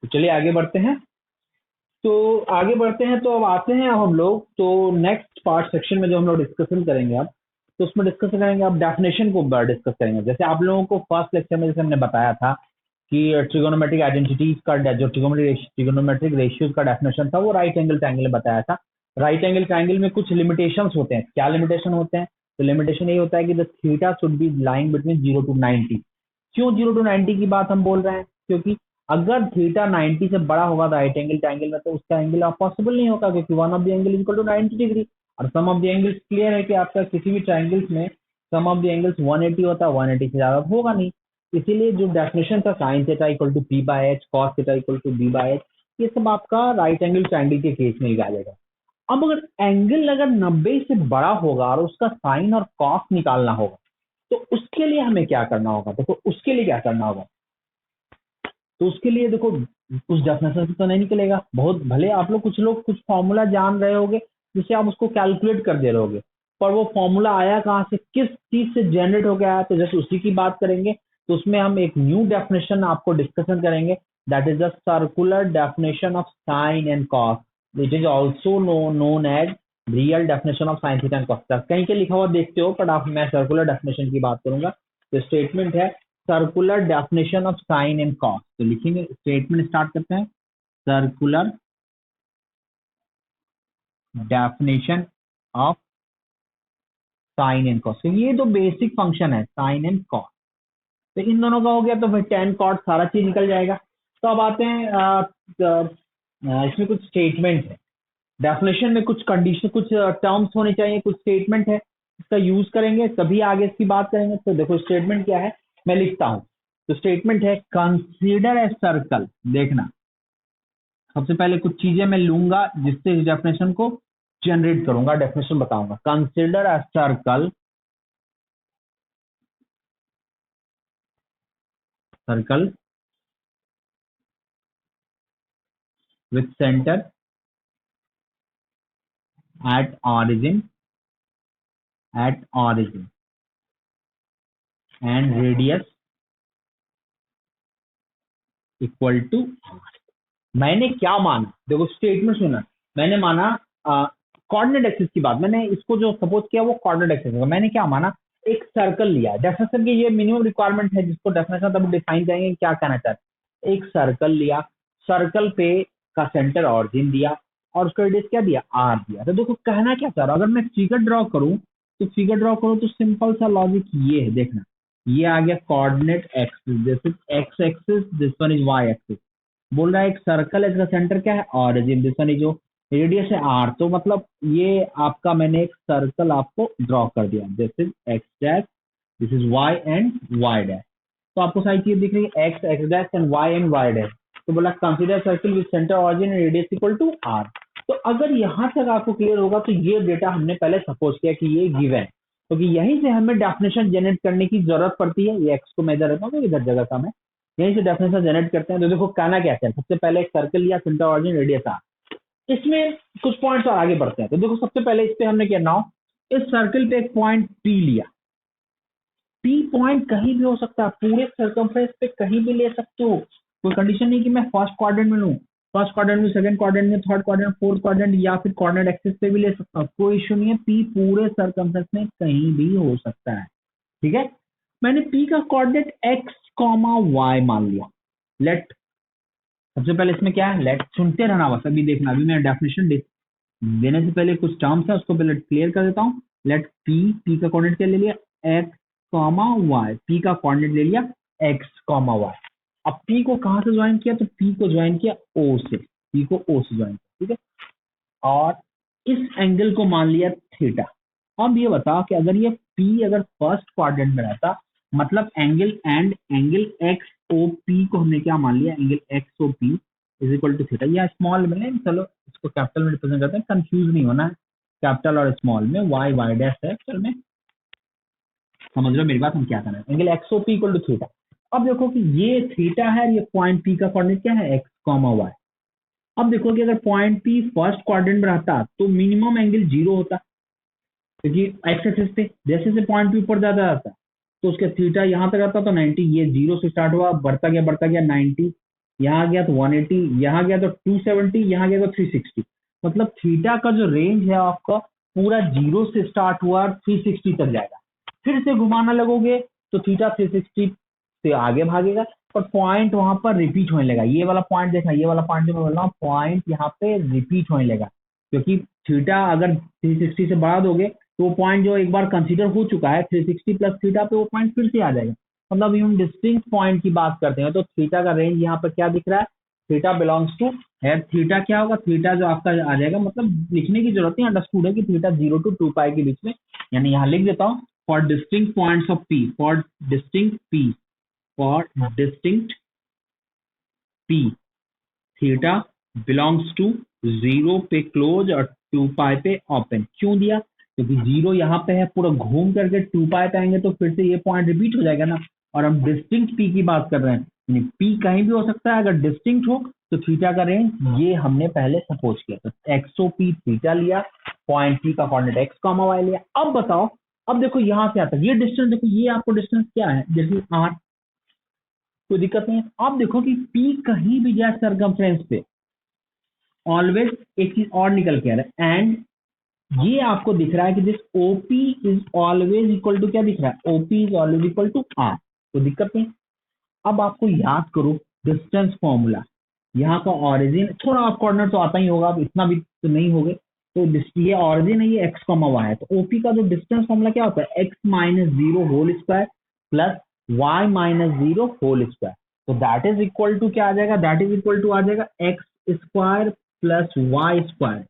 तो चलिए आगे बढ़ते हैं। तो आगे बढ़ते हैं, तो अब आते हैं अब हम लोग तो नेक्स्ट पार्ट सेक्शन में जो हम लोग डिस्कशन करेंगे अब, तो उसमें डिस्कशन करेंगे अब डेफिनेशन को डिस्कस करेंगे। जैसे आप लोगों को फर्स्ट लेक्चर में जैसे हमने बताया था कि ट्रिगोनोमेट्रिक आइडेंटिटीज का जो ट्रिगोनोमेट्रिक रेशियोज का डेफिनेशन था वो राइट एंगल ट्रायंगल में बताया था। राइट एंगल ट्रायंगल में कुछ लिमिटेशंस होते हैं। क्या लिमिटेशन होते हैं? तो लिमिटेशन ये होता है कि the theta should be lying between 0 to 90। क्यों 0 to 90 की बात हम बोल रहे हैं? क्योंकि अगर थीटा 90 से बड़ा होगा राइट एंगल ट्रायंगल में, तो उसका एंगल पॉसिबल नहीं होगा, क्योंकि one of the angle equal to 90 degree. और sum of the angles clear है कि आपका किसी भी ट्रायंगल्स में सम ऑफ द एंगल्स 180 होता है, 180 से ज्यादा होगा नहीं। इसीलिए जो डेफिनेशन था sine theta equal to p by h, cos theta equal to b by h, ये सब आपका राइट एंगल ट्रायंगल के केस में आ जाएगा। अब अगर एंगल अगर 90 से बड़ा होगा और उसका साइन और कॉस निकालना होगा, तो उसके लिए हमें क्या करना होगा? देखो उसके लिए क्या करना होगा, तो उसके लिए देखो उस डेफिनेशन से तो नहीं निकलेगा। बहुत भले आप लोग कुछ फॉर्मूला जान रहे होगे जिससे आप उसको कैलकुलेट कर दे रहे होगे, पर वो फॉर्मूला आया कहाँ से, किस चीज से जनरेट हो गया है, तो जैसे उसी की बात करेंगे। तो उसमें हम एक न्यू डेफिनेशन आपको डिस्कशन करेंगे, that is the circular definition of sine and cos. It is also known as real definition of sine theta and cos. कहीं के लिखा हुआ देखते हो, पर आप मैं सर्कुलर डेफिनेशन की बात करूंगा। तो स्टेटमेंट है circular definition of sine and cos. तो लिखेंगे, स्टेटमेंट स्टार्ट करते हैं, circular definition of sine and cos. ये तो बेसिक फंक्शन है साइन एंड कॉस, तो इन दोनों का हो गया तो फिर टेन कॉट सारा चीज निकल जाएगा। तो अब आते हैं इसमें कुछ स्टेटमेंट है। डेफिनेशन में कुछ कंडीशन, कुछ टर्म्स होने चाहिए, कुछ स्टेटमेंट है, इसका यूज करेंगे तभी आगे इसकी बात करेंगे। तो देखो स्टेटमेंट क्या है, मैं लिखता हूं। तो स्टेटमेंट है कंसीडर ए सर्कल। देखना, सबसे पहले कुछ चीजें मैं लूंगा जिससे इस डेफिनेशन को जनरेट करूंगा, डेफिनेशन बताऊंगा। Consider a circle, circle with centre at origin and radius equal to. मैंने क्या माना, देखो स्टेटमेंट सुना, मैंने माना कोऑर्डिनेट एक्सिस की बात, मैंने इसको जो सपोज किया वो कोऑर्डिनेट एक्सिस होगा। मैंने क्या माना, एक सर्कल लिया। डेफिनेशन की ये मिनिमम रिक्वायरमेंट है जिसको डेफिनेशन तब डिफाइन करेंगे क्या कहना चाहते हैं। एक सर्कल लिया, सर्कल पे का सेंटर ऑरिजिन दिया और उसका रेडियस क्या दिया, आर दिया। तो देखो कहना क्या चाह रहा हूं, अगर मैं फिगर ड्रॉ करूं तो सिंपल सा लॉजिक ये है। देखना, ये आ गया coordinate axis, this is x axis, this one is y axis. बोल रहा है एक सर्कल है, इसका सेंटर क्या है, ऑरिजिन, दिस वन इज जो रेडियस है आर। तो मतलब ये आपका मैंने एक सर्कल आपको ड्रॉ कर दिया, this is x dash, this is y and y dash. तो आपको सारी चीज दिख रही है, x x dash and y dash. तो बोला consider circle with centre origin and radius equal to r. तो अगर यहां तक आपको क्लियर होगा तो ये डेटा हमने पहले सपोज किया कि ये गिवन है, क्योंकि यहीं से हमें डेफिनेशन जनरेट करने की जरूरत पड़ती है। ये एक्स को मैं इधर रहता हूँ, इधर जगह का मैं यहीं से डेफिनेशन जनरेट करते हैं। तो देखो कहना क्या है, सबसे पहले एक सर्कल लिया, सेंटर ऑरिजिन रेडियस आर। इसमें कुछ पॉइंट्स और आगे बढ़ते हैं। तो देखो सबसे पहले इस पे हमने क्या नाउ, इस सर्कल पे एक पॉइंट पी लिया। पी पॉइंट कहीं भी हो सकता है, पूरे सर्कमफ्रेंस पे कहीं भी ले सकते हो, कोई कंडीशन नहीं कि मैं फर्स्ट क्वाड्रेंट में लूं, फर्स्ट क्वाड्रेंट में, सेकंड क्वाड्रेंट में, थर्ड क्वाड्रेंट, फोर्थ क्वाड्रेंट या फिर कोऑर्डिनेट एक्सिस पे भी ले सकता हूं, कोई इशू नहीं है। पी पूरे सर्कमफ्रेंस में कहीं भी हो सकता है, ठीक है। मैंने पी का कोऑर्डिनेट एक्स कॉमा वाई मान लिया। लेट, सबसे पहले इसमें क्या है, लेट, सुनते रहना बस, अभी देखना, अभी मैं डेफिनेशन देने से पहले कुछ टर्म्स है उसको पहले क्लियर कर देता हूँ। लेट पी का कोऑर्डिनेट क्या ले लिया, एक्स कॉमा वाई, पी का कोऑर्डिनेट ले लिया एक्स कॉमा वाई। अब पी को कहां से ज्वाइन किया, तो पी को ज्वाइन किया ओ से, पी को ओ से ज्वाइन किया, ठीक है। और इस एंगल को मान लिया थीटा। अब ये बताओ कि अगर ये पी अगर फर्स्ट क्वाड्रेंट में रहता, मतलब एंगल एक्स ओ पी को हमने क्या मान लिया, angle x o p is equal to theta. या स्मॉल में, चलो इसको कैपिटल में रिप्रेजेंट करते हैं, कंफ्यूज नहीं होना है, कैपिटल और स्मॉल में, वाई वाई डैश है एक्चुअल में, समझ लो मेरी बात, हम क्या करना है, angle x o p equal to theta. अब देखो कि ये थीटा है, ये पॉइंट पी का कोऑर्डिनेट क्या है, एक्स कॉमा वाई। अब देखो कि अगर पॉइंट पी फर्स्ट क्वाड्रेंट में रहता तो मिनिमम एंगल 0 होता, क्योंकि एक्स एक्सिस पे जैसे से पॉइंट पी ऊपर ज्यादा आता तो उसका थीटा यहां तक आता तो 90, ये 0 से स्टार्ट हुआ, बढ़ता गया 90, यहाँ गया तो 180, यहाँ गया तो 270, यहाँ गया तो 360। मतलब थीटा का जो रेंज है आपका पूरा 0 से स्टार्ट हुआ और 360 तक जाएगा। फिर से घुमाना लगोगे तो थीटा 360 से आगे भागेगा, पर पॉइंट वहां पर रिपीट होने लगा। ये वाला पॉइंट देखना, ये वाला पॉइंट जो मैं बोल रहा हूँ, पॉइंट यहाँ पे रिपीट होने लगा, क्योंकि थीटा अगर 360 से बढ़ा दोगे तो वो पॉइंट जो एक बार कंसीडर हो चुका है 360 प्लस थीटा पे, वो पॉइंट फिर से आ जाएगा। मतलब अभी हम डिस्टिंक्ट पॉइंट की बात करते हैं तो थीटा का रेंज यहाँ पर क्या दिख रहा है, थीटा बिलोंग्स टू है, थीटा क्या होगा, थीटा जो आपका आ जाएगा, मतलब लिखने की जरूरत नहीं, अंडरस्टूड है कि थीटा 0 to 2 पाई के बीच में, यानी यहाँ लिख देता हूँ for distinct points of p, for distinct p, for distinct p, theta belongs to 0 पे क्लोज और 2 पाई पे ओपन। क्यों दिया, क्योंकि 0 यहाँ पे है, पूरा घूम करके 2 पाई पे आएंगे तो फिर से ये पॉइंट रिपीट हो जाएगा ना। और हम डिस्टिंक्ट पी की बात कर रहे हैं, यानी पी कहीं भी हो सकता है, अगर डिस्टिंक्ट हो तो थीटा का रेंज ये हमने पहले सपोज किया, तो एक्सओ पी थीटा लिया, पॉइंट पी का कोऑर्डिनेट एक्स कॉमा वाई लिया। अब बताओ, अब देखो यहाँ से आता है ये डिस्टेंस, देखो ये आपको डिस्टेंस क्या है, जैसे आर, कोई दिक्कत नहीं है। आप देखो कि पी कहीं भी जाए सर्कमफ्रेंस पे, ऑलवेज एक चीज और निकल के आ रहा है, एंड ये आपको दिख रहा है कि this OP is always equal to, क्या दिख रहा है, OP is always equal to r, तो दिक्कत नहीं। अब आपको याद करो डिस्टेंस फॉर्मूला, यहाँ का ऑरिजिन थोड़ा ऑफ कॉर्नर तो आता ही होगा, अब इतना भी तो नहीं होगे, तो ये ऑरिजिन है, ये एक्स कॉमा वाई है, तो ओपी का जो डिस्टेंस फॉर्मूला क्या होता है, x minus zero whole square plus y minus zero whole square, तो दैट इज इक्वल टू क्या आ जाएगा, दैट इज इक्वल टू आ जाएगा x square plus y square,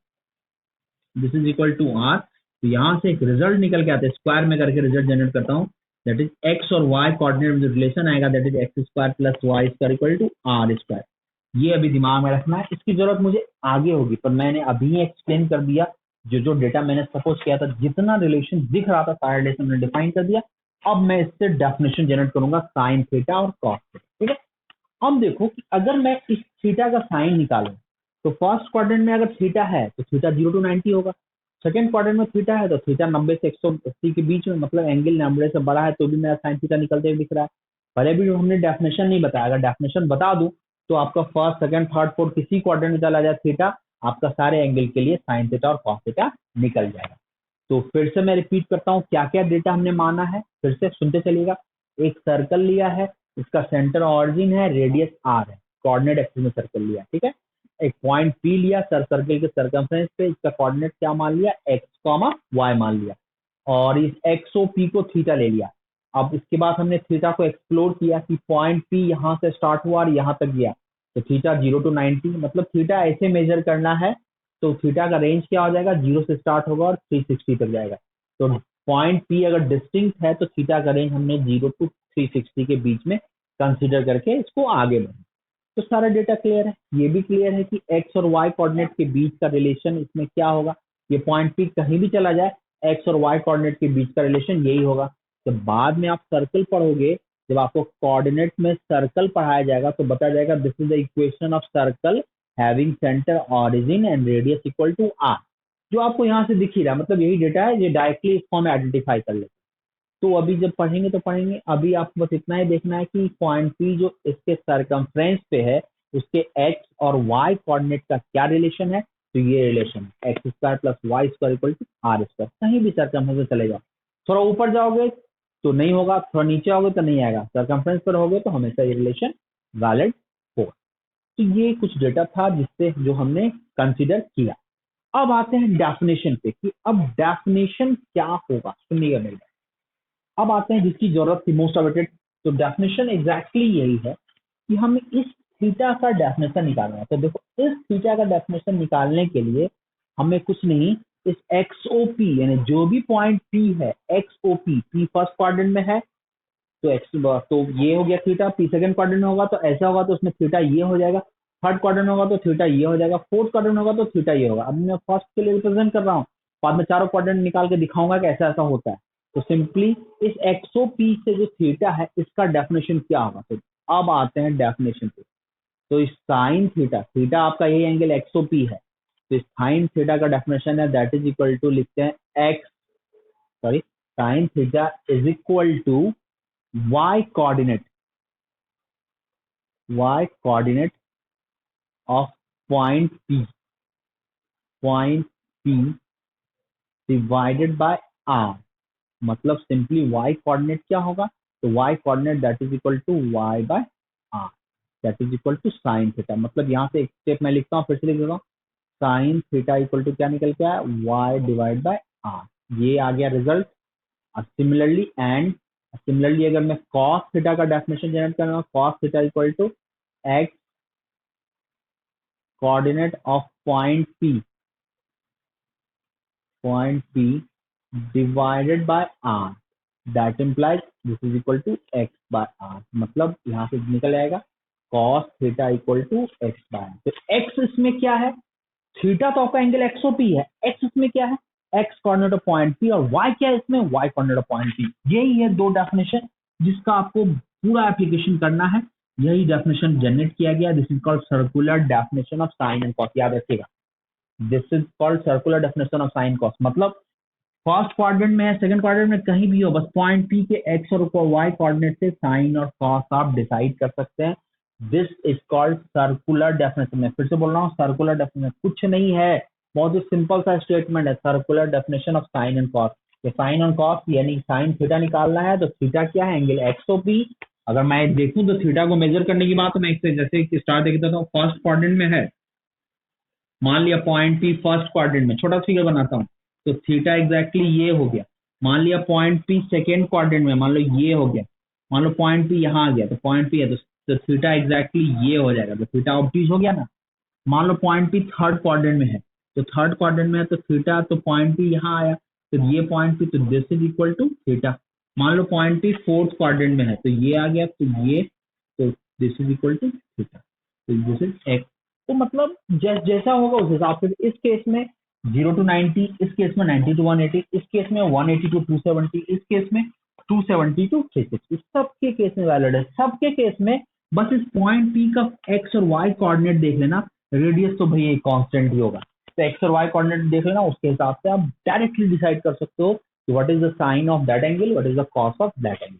this is equal to r. तो यहाँ से एक रिजल्ट निकल के आता है, स्क्वायर में करके रिजल्ट जनरेट करता हूँ, दैट इज एक्स और वाई कोऑर्डिनेट में जो रिलेशन आएगा, that is x square plus y square equal to r square. ये अभी दिमाग में रखना है, इसकी जरूरत मुझे आगे होगी, पर मैंने अभी एक्सप्लेन कर दिया, जो जो डेटा मैंने सपोज किया था, जितना रिलेशन दिख रहा था सारा रिलेशन मैंने डिफाइन कर दिया। अब मैं इससे डेफिनेशन जनरेट करूंगा साइन थीटा और कॉस थीटा, ठीक है। अब देखो कि अगर मैं इस थीटा का साइन निकालूं, तो फर्स्ट क्वाड्रेंट में अगर थीटा है तो थीटा 0 to 90 होगा, सेकंड क्वाड्रेंट में थीटा है तो थीटा 90 से 180 के बीच में, मतलब एंगल 90 से बड़ा है तो भी मेरा साइन थीटा निकलते हुए दिख रहा है। भले भी हमने डेफिनेशन नहीं बताया, अगर डेफिनेशन बता दूं तो आपका फर्स्ट सेकंड थर्ड फोर्थ किसी क्वाड्रेंट में चला जाए थीटा, आपका सारे एंगल के लिए साइन थीटा और कॉस थीटा निकल जाएगा। तो फिर से मैं रिपीट करता हूँ क्या क्या डेटा हमने माना है, फिर से सुनते चलिएगा। एक सर्कल लिया है, इसका सेंटर ऑरिजिन है, रेडियस आर है, कोऑर्डिनेट एक्सिस में सर्कल लिया, ठीक है। एक पॉइंट पी लिया सर्कल के सर्कमफ्रेंस पे, इसका कोऑर्डिनेट क्या मान लिया, एक्स कॉमा वाई मान लिया, और इस एक्स ओ पी को थीटा ले लिया। अब इसके बाद हमने थीटा को एक्सप्लोर किया कि पॉइंट पी यहाँ से स्टार्ट हुआ और यहाँ तक गया, तो थीटा 0 to 90, मतलब थीटा ऐसे मेजर करना है, तो थीटा का रेंज क्या हो जाएगा, 0 से स्टार्ट होगा और 360 तक जाएगा। तो पॉइंट पी अगर डिस्टिंक्ट है तो थीटा का रेंज हमने 0 to 360 के बीच में कंसिडर करके इसको आगे बढ़े। तो सारा डेटा क्लियर है, ये भी क्लियर है कि एक्स और वाई कोऑर्डिनेट के बीच का रिलेशन इसमें क्या होगा, ये पॉइंट पी कहीं भी चला जाए, एक्स और वाई कोऑर्डिनेट के बीच का रिलेशन यही होगा। तो बाद में आप सर्कल पढ़ोगे, जब आपको कोऑर्डिनेट में सर्कल पढ़ाया जाएगा तो बताया जाएगा this is the equation of circle having centre origin and radius equal to r, जो आपको यहाँ से दिख ही रहा है, मतलब यही डेटा है, ये डायरेक्टली इस फॉर्म में आइडेंटिफाई कर ले। तो अभी जब पढ़ेंगे तो पढ़ेंगे, अभी आपको बस इतना ही देखना है कि पॉइंट पी जो इसके सरकमफ्रेंस पे है, उसके एक्स और वाई कोऑर्डिनेट का क्या रिलेशन है, तो ये रिलेशन है x square plus y square equal to r square. कहीं भी सरकमफ्रेंस में चले जाओ, थोड़ा ऊपर जाओगे तो नहीं होगा, थोड़ा नीचे आओगे तो नहीं आएगा, सरकमफ्रेंस पर होगे तो हमेशा ये रिलेशन वैलिड होगा। तो ये कुछ डेटा था जिससे जो हमने कंसिडर किया। अब आते हैं डेफिनेशन पे कि अब डेफिनेशन क्या होगा, सुनिएगा मेरी। अब आते हैं जिसकी जरूरत थी मोस्ट अवेटेड, तो डेफिनेशन एग्जैक्टली यही है कि हमें इस थीटा का डेफिनेशन निकालना है। तो देखो इस थीटा का डेफिनेशन निकालने के लिए हमें कुछ नहीं, इस एक्सओपी यानी जो भी पॉइंट पी है, एक्सओपी, पी फर्स्ट क्वाड्रेंट में है तो एक्स, तो ये हो गया थीटा, पी सेकंड क्वाड्रेंट में होगा तो ऐसा होगा, तो उसमें थीटा ये हो जाएगा, थर्ड क्वाड्रेंट होगा तो थीटा ये हो जाएगा, फोर्थ क्वाड्रेंट होगा तो थीटा ये होगा। अब मैं फर्स्ट के लिए रिप्रेजेंट कर रहा हूँ, बाद में चारों क्वाड्रेंट निकाल के दिखाऊंगा कि ऐसा ऐसा होता है। तो सिंपली इस एक्सओ पी से जो थीटा है इसका डेफिनेशन क्या होगा, तो अब आते हैं डेफिनेशन पे। तो इस साइन थीटा, थीटा आपका यही एंगल एक्सओ पी है, तो इस साइन थीटा का डेफिनेशन है दैट इज इक्वल टू, लिखते हैं x, sorry, sine theta is equal to y coordinate, y coordinate of point P divided by r, मतलब सिंपली y कोऑर्डिनेट क्या होगा, तो y coordinate that is equal to y by r, that is equal to sine theta. मतलब यहाँ से एक step मैं लिखता हूँ, फिर से लिख देता हूँ, साइन थीटा इक्वल टू क्या निकल के आया, y डिवाइड बाय r, ये आ गया रिजल्ट। सिमिलरली अगर मैं cos थीटा का डेफिनेशन जनरेट कर रहा हूँ, cos theta equal to x coordinate of point P divided by r, that implies this is equal to x by r, मतलब यहाँ से निकल आएगा cos theta equal to x by r। तो x इसमें क्या है, थीटा तो आपका एंगल XOP है, x इसमें क्या है, x coordinate of point P, और y क्या है इसमें, y coordinate of point P। यही है दो डेफिनेशन जिसका आपको पूरा एप्लीकेशन करना है। यही डेफिनेशन जनरेट किया गया, this is called circular definition of sine and cos, याद रखिएगा, this is called circular definition of sine cos. मतलब फर्स्ट क्वाड्रेंट में है, सेकंड क्वाड्रेंट में, कहीं भी हो, बस पॉइंट पी के एक्स और वाई कोऑर्डिनेट से साइन और कॉस आप डिसाइड कर सकते हैं। This is called circular definition. मैं फिर से बोल रहा हूँ, सर्कुलर डेफिनेशन कुछ नहीं है, बहुत ही सिंपल सा स्टेटमेंट है, circular definition of sine and cos. Sine और कॉस यानी साइन थीटा निकालना है, तो थीटा क्या है, एंगल XOP। अगर मैं देखूं तो थीटा को मेजर करने की बात, तो मैं इससे जैसे स्टार देखता हूँ, फर्स्ट क्वाड्रेंट में है, मान लिया पॉइंट पी फर्स्ट क्वाड्रेंट में, छोटा फिगर बनाता हूँ, तो थीटा एग्जैक्टली ये हो गया। मान लिया पॉइंट पी सेकेंड क्वाड्रेंट में, मान लो ये हो गया, मान लो पॉइंट पी यहाँ आ गया, तो पॉइंट पी है तो थीटा एग्जैक्टली ये हो जाएगा, तो थीटा ऑब्ट्यूज हो गया ना। मान लो पॉइंट पी थर्ड क्वाड्रेंट में है, तो थर्ड क्वाड्रेंट में है तो थीटा, तो पॉइंट पी यहाँ आया, तो ये पॉइंट पी, तो this is equal to theta. मान लो पॉइंट पी फोर्थ क्वाड्रेंट में है, तो ये आ गया, तो ये, तो this is equal to theta, तो दिस इज एक्स। तो मतलब जैसा होगा उस हिसाब से, इस केस में 0 to 90, इस केस में 90 to 180, इस केस में 180 to 270, इस केस में 270 to 360, सबके केस में वैलिड है। सबके केस में बस इस पॉइंट पी का एक्स और वाई कोऑर्डिनेट देख लेना, रेडियस तो भैया कांस्टेंट ही होगा, तो एक्स और वाई कोऑर्डिनेट देख लेना, उसके हिसाब से आप डायरेक्टली डिसाइड कर सकते हो कि what is the sine of that angle, what is the cos of that angle.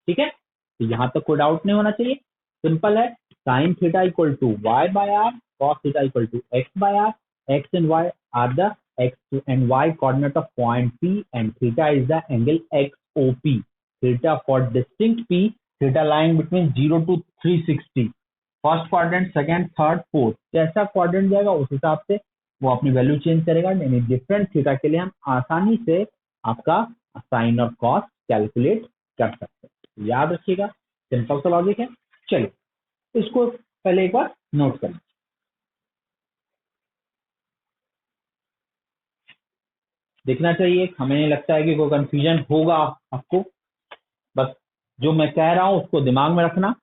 ठीक है, तो यहाँ तक कोई डाउट नहीं होना चाहिए, सिंपल है। Sine theta equal to y by r, cos theta equal to x by r, x and y are the x and y coordinate of point P, and theta is the angle XOP. Theta for distinct P, theta lying between 0 to 360, first quadrant, second, third, fourth, जैसा quadrant जाएगा उस हिसाब से वो अपनी value change करेगा। यानी different theta के लिए हम आसानी से आपका साइन और कॉस कैलकुलेट कर सकते हैं, याद रखिएगा, सिंपल सा लॉजिक है। चलिए इसको पहले एक बार नोट करें, दिखना चाहिए, हमें लगता है कि कोई कंफ्यूजन होगा आपको, बस जो मैं कह रहा हूं उसको दिमाग में रखना।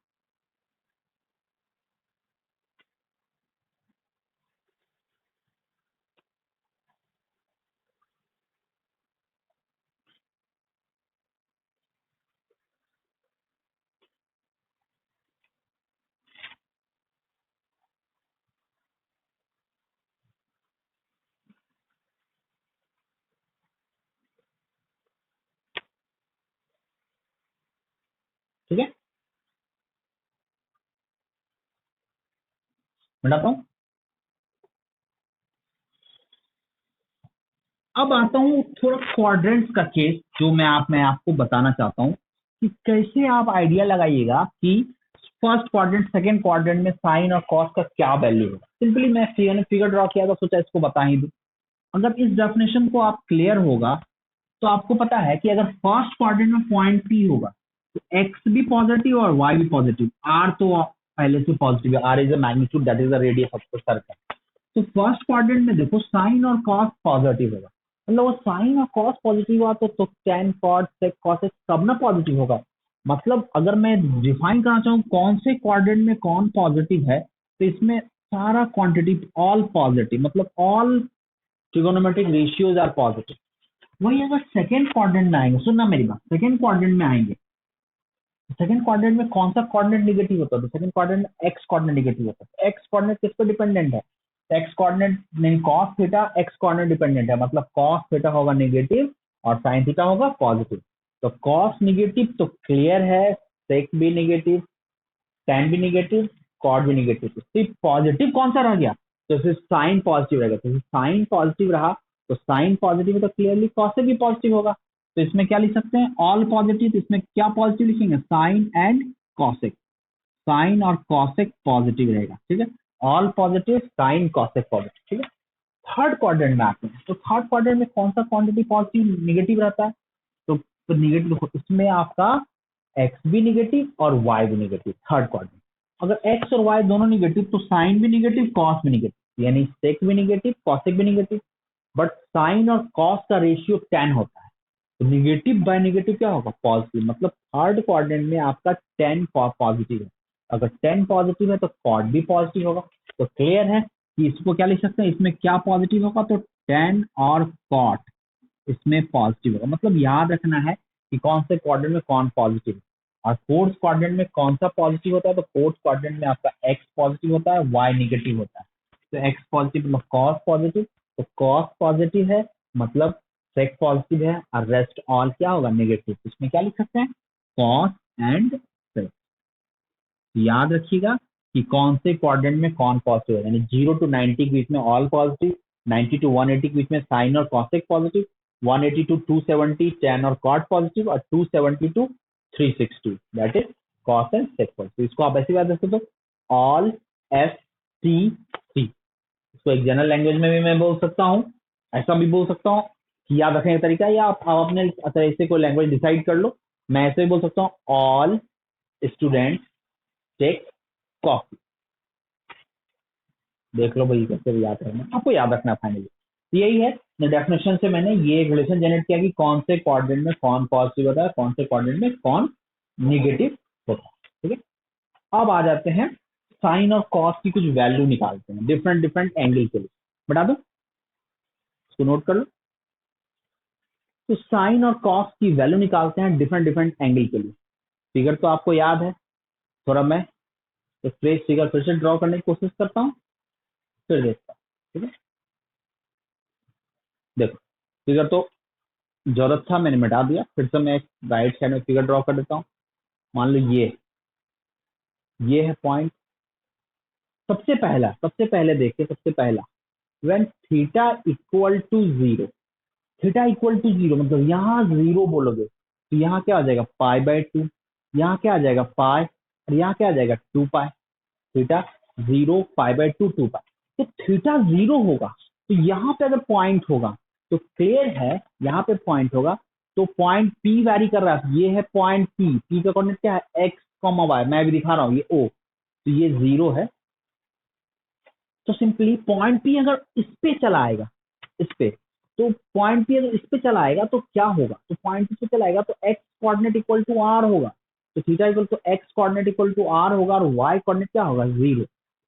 ठीक है, बताता हूं। अब आता हूं थोड़ा क्वाड्रेंट्स का केस, जो मैं आपको बताना चाहता हूं कि कैसे आप आइडिया लगाइएगा कि फर्स्ट क्वाड्रेंट, सेकंड क्वाड्रेंट में साइन और कॉस का क्या वैल्यू होगा। सिंपली मैं फिगर ड्रॉ किया था, सोचा इसको बता ही दूं। अगर इस डेफिनेशन को आप क्लियर होगा तो आपको पता है कि अगर फर्स्ट क्वाड्रेंट में पॉइंट पी होगा तो एक्स भी पॉजिटिव और वाई भी पॉजिटिव, आर तो पहले से पॉजिटिव है, r is a magnitude, that is the radius of the circle. तो फर्स्ट क्वाड्रेंट में देखो साइन और कॉस पॉजिटिव होगा, मतलब वो साइन और कॉस पॉजिटिव हुआ तो टेन कॉस सेक कॉस सब ना पॉजिटिव होगा। मतलब अगर मैं डिफाइन करना चाहूँ कौन से क्वाड्रेंट में कौन पॉजिटिव है, तो इसमें सारा क्वांटिटी ऑल पॉजिटिव, मतलब all trigonometric ratios are positive. वही अगर सेकेंड क्वाड्रेंट में आएंगे, सुनना मेरी बात, सेकेंड क्वाड्रेंट में आएंगे, सेकंड क्वाड्रेंट में कौन सा क्वाड्रेंट निगेटिव होता है, तो सेकंड क्वाड्रेंट में एक्स क्वाड्रेंट निगेटिव होता है। एक्स क्वाड्रेंट किस पर डिपेंडेंट है, एक्स क्वाड्रेंट नहीं, cos theta x quadrant dependent है, मतलब कॉस थीटा होगा नेगेटिव और साइन थीटा होगा पॉजिटिव। तो कॉस निगेटिव तो क्लियर है, सेक भी निगेटिव, tan भी निगेटिव, कॉट भी निगेटिव, तो सिर्फ पॉजिटिव कौन सा रह गया, तो सिर्फ साइन पॉजिटिव रहेगा, तो साइन पॉजिटिव रहा तो साइन पॉजिटिव है तो क्लियरली कॉसेक भी पॉजिटिव होगा, तो इसमें क्या लिख सकते हैं ऑल पॉजिटिव, तो इसमें क्या पॉजिटिव लिखेंगे साइन एंड कॉसेक, साइन और कॉसेक पॉजिटिव रहेगा, ठीक है, all positive sign cosec positive, ठीक है। थर्ड क्वाड्रेंट में आते हैं, तो थर्ड क्वाड्रेंट में कौन सा क्वांटिटी पॉजिटिव निगेटिव रहता है, तो निगेटिव इसमें आपका एक्स भी निगेटिव और वाई भी निगेटिव, थर्ड क्वाड्रेंट। अगर एक्स और वाई दोनों निगेटिव तो साइन भी निगेटिव कॉस भी निगेटिव, यानी सेक भी निगेटिव कॉसेक भी निगेटिव, बट साइन और कॉस का रेशियो 10 होता है, तो निगेटिव बाय निगेटिव क्या होगा पॉजिटिव, मतलब थर्ड क्वाड्रेंट में आपका 10 पॉजिटिव है, अगर 10 पॉजिटिव है तो कॉट भी पॉजिटिव होगा, तो क्लियर है कि इसको क्या लिख सकते हैं, इसमें क्या पॉजिटिव होगा, तो 10 और कॉट इसमें पॉजिटिव होगा, मतलब याद रखना है कि कौन से क्वाड्रेंट में कौन पॉजिटिव है। और फोर्थ क्वाड्रेंट में कौन सा पॉजिटिव होता है, तो फोर्थ क्वाड्रेंट में आपका एक्स पॉजिटिव होता है, वाई निगेटिव होता है, तो एक्स पॉजिटिव मतलब कॉस पॉजिटिव, तो कॉस पॉजिटिव है मतलब सेक पॉजिटिव है, और रेस्ट ऑल क्या होगा नेगेटिव, इसमें क्या लिख सकते हैं कॉस एंड सेक। याद रखिएगा कि कौन से क्वाड्रेंट में कौन पॉजिटिव है, यानी 0 to 90 के बीच में ऑल पॉजिटिव, 90 to 180 के बीच में साइन और कॉसेक पॉजिटिव, 180 to 270 tan और कॉट पॉजिटिव, और 270 to 360 that is cos and sec positive. इसको आप ऐसी बात रख सकते हो ऑल एफ सी सी, इसको एक जनरल लैंग्वेज में भी मैं बोल सकता हूँ, ऐसा भी बोल सकता हूँ कि याद रखने का तरीका, या आप अपने तरह से कोई लैंग्वेज डिसाइड कर लो, मैं ऐसे भी बोल सकता हूँ ऑल स्टूडेंट टेक कॉफी, देख लो भाई कैसे याद रखना, आपको याद रखना फाइनली, तो यही है डेफिनेशन से मैंने ये रिलेशन जनरेट किया कि कौन से क्वाड्रेंट में कौन पॉजिटिव होता है, कौन से क्वाड्रेंट में कौन निगेटिव होता है, ठीक है। अब आ जाते हैं साइन और कॉस की कुछ वैल्यू निकालते हैं डिफरेंट डिफरेंट एंगल के लिए, बता दो इसको नोट कर लो, तो साइन और कॉस की वैल्यू निकालते हैं डिफरेंट डिफरेंट एंगल के लिए। फिगर तो आपको याद है, थोड़ा मैं फ्रेश फिगर फिर से ड्रॉ करने की कोशिश करता हूँ, फिर देखता हूँ, ठीक है। देखो फिगर तो जरूरत था मैंने मिटा दिया, फिर से मैं राइट साइड में फिगर ड्रॉ कर देता हूँ। मान लो ये है पॉइंट, सबसे पहले देखिए, सबसे पहला when theta equal to zero, theta equal to zero मतलब यहाँ जीरो बोलोगे तो यहाँ क्या आ जाएगा पाई बाय टू, यहाँ क्या आ जाएगा पाई, और यहाँ क्या आ जाएगा 2 pi, theta zero pi by two 2 pi, तो थीटा जीरो होगा, तो यहाँ पे अगर पॉइंट होगा तो क्लियर है यहाँ पे पॉइंट होगा, तो पॉइंट पी वैरी कर रहा है, ये है पॉइंट पी का कोऑर्डिनेट क्या है एक्स कॉमा वाई, मैं भी दिखा रहा हूँ ये ओ, तो ये जीरो है, तो सिंपली पॉइंट पी अगर इस पे चला आएगा, इस पे, तो पॉइंट पी अगर इस पे चला आएगा तो क्या होगा, तो पॉइंट इस पे चला आएगा तो x coordinate equal to r होगा, तो theta equal to x coordinate equal to r होगा, और वाई कोऑर्डिनेट क्या होगा जीरो।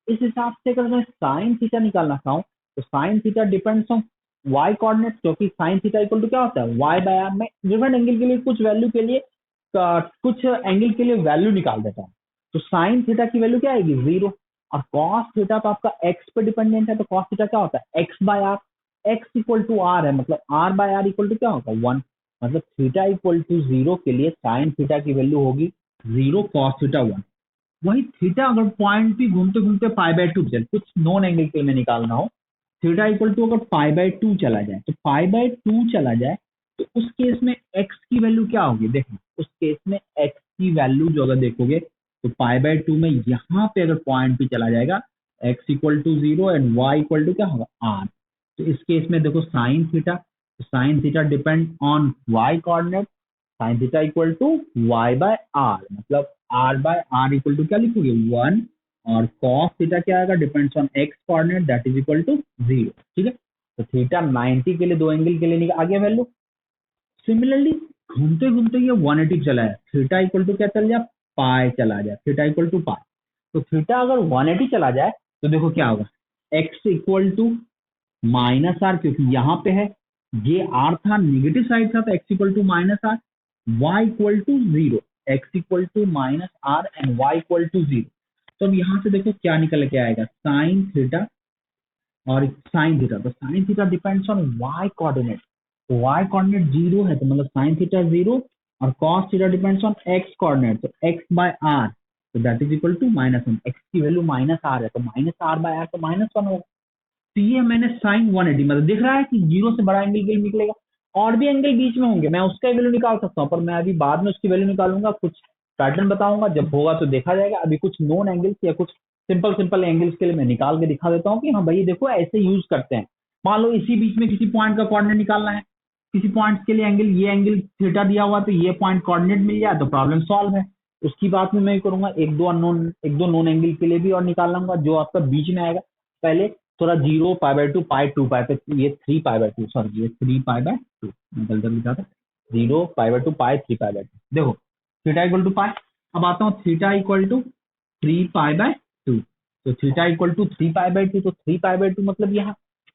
इस हिसाब से अगर मैं साइन थीटा निकालना चाहूँ तो sine theta depends on y coordinate, क्योंकि साइन थीटा इक्वल टू क्या होता है वाई बाय आर, मैं डिफरेंट एंगल के लिए कुछ वैल्यू के लिए कुछ एंगल के लिए वैल्यू निकाल देता हूँ, तो साइन थीटा की वैल्यू क्या आएगी जीरो, और कॉस थीटा तो आपका एक्स पे डिपेंडेंट है, तो कॉस थीटा क्या होता है x by r, x equal to r है मतलब r by r equal to क्या होगा 1, मतलब थीटा इक्वल टू जीरो के लिए साइन थीटा की वैल्यू होगी जीरो, कॉस थीटा 1। वही थीटा अगर पॉइंट भी घूमते घूमते पाई बाय टू चल, कुछ नॉन एंगल के लिए मैं निकालना हो, थीटा इक्वल टू अगर पाई बाय टू चला जाए, तो पाई बाय टू चला जाए तो उस केस में एक्स की वैल्यू क्या होगी, देखो उस केस में एक्स की वैल्यू जो अगर देखोगे तो पाई बाय टू में यहाँ पे अगर पॉइंट भी चला जाएगा x equal to zero and y equal to क्या होगा आर, तो इस केस में देखो sine theta, sine theta depend on y coordinate, sine theta equal to y by r, मतलब r by r equal to क्या लिखोगे 1, और कॉस थीटा क्या आएगा depends on x coordinate that is equal to zero, ठीक है। तो theta 90 के लिए दो एंगल के लिए आ गया वैल्यू। सिमिलरली घूमते घूमते ये 180 चला है, थीटा इक्वल टू क्या चल जाए पाई चला जाए, थीटा इक्वल टू पाई, तो थीटा अगर 180 चला जाए तो देखो क्या होगा x equal to minus r, क्योंकि यहाँ पे है ये आर था निगेटिव साइड था तो x equal to minus r, y equal to zero, x equal to minus r and y equal to zero, तो अब यहाँ से देखो क्या निकल के आएगा साइन थीटा और साइन थीटा, तो sine theta depends on y coordinate, तो वाई कोऑर्डिनेट जीरो है तो मतलब साइन थीटा जीरो, और cos theta depends on x coordinate, तो एक्स बाय आर, तो that is equal to -1। X की वैल्यू -r है तो -r/r तो -1 होगा। तो ये मैंने साइन 180 मतलब दिख रहा है कि 0 से बड़ा एंगल के लिए निकलेगा। और भी एंगल बीच में होंगे, मैं उसका वैल्यू निकाल सकता हूँ, पर मैं अभी बाद में उसकी वैल्यू निकालूंगा, कुछ पैटर्न बताऊंगा, जब होगा तो देखा जाएगा। अभी कुछ नोन एंगल्स या कुछ सिंपल सिंपल एंगल्स के लिए मैं निकाल के दिखा देता हूँ कि हाँ भाई देखो ऐसे यूज करते हैं। मान लो इसी बीच में किसी पॉइंट का कोऑर्डिनेट निकालना है, किसी पॉइंट के लिए एंगल, ये एंगल थीटा दिया हुआ, तो ये पॉइंट कोऑर्डिनेट मिल जाए तो प्रॉब्लम सॉल्व है। उसकी बात में मैं करूंगा, एक दो नॉन एंगल के लिए भी और निकाल लूंगा जो आपका बीच में आएगा। पहले थोड़ा 0 π/2 पाई 2 पाई पे, ये 3 π/2, सॉरी ये 3 π/2 मैं गलत लिखा था, 0 π/2 पाई 3 π/2। देखो थीटा इक्वल टू पाई। अब आता हूँ थीटा इक्वल टू 3 π/2। तो थीटा इक्वल टू 3 π/2, तो 3 π/2 मतलब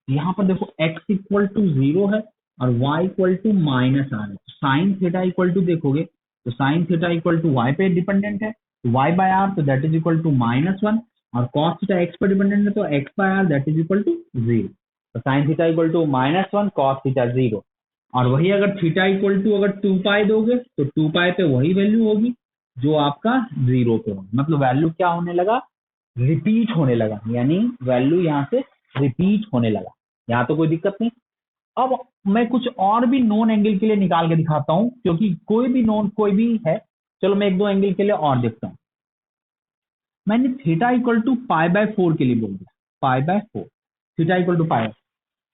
यहाँ पर देखो x इक्वल टू 0 है और y इक्वल टू -r है। साइन थीटा इक्वल टू देखोगे तो sine theta equal to y पे डिपेंडेंट है, y/r तो दैट इज इक्वल टू -1, और cos थीटा x पर डिपेंडेंट है तो x/r that is equal to 0। तो sine theta equal to -1, cos theta 0। और वही अगर थीटा इक्वल टू अगर 2 पाई दोगे तो 2 पाई पे वही वैल्यू होगी जो आपका 0 पे होगी। मतलब वैल्यू क्या होने लगा, रिपीट होने लगा, यानी वैल्यू यहाँ से रिपीट होने लगा। यहाँ तो कोई दिक्कत नहीं। अब मैं कुछ और भी नॉन एंगल के लिए निकाल के दिखाता हूँ, क्योंकि कोई भी है। चलो मैं एक दो एंगल के लिए और देखता हूँ। मैंने थीटा इक्वल टू π/4 के लिए बोल दिया, π/4 थीटा इक्वल टू पाई।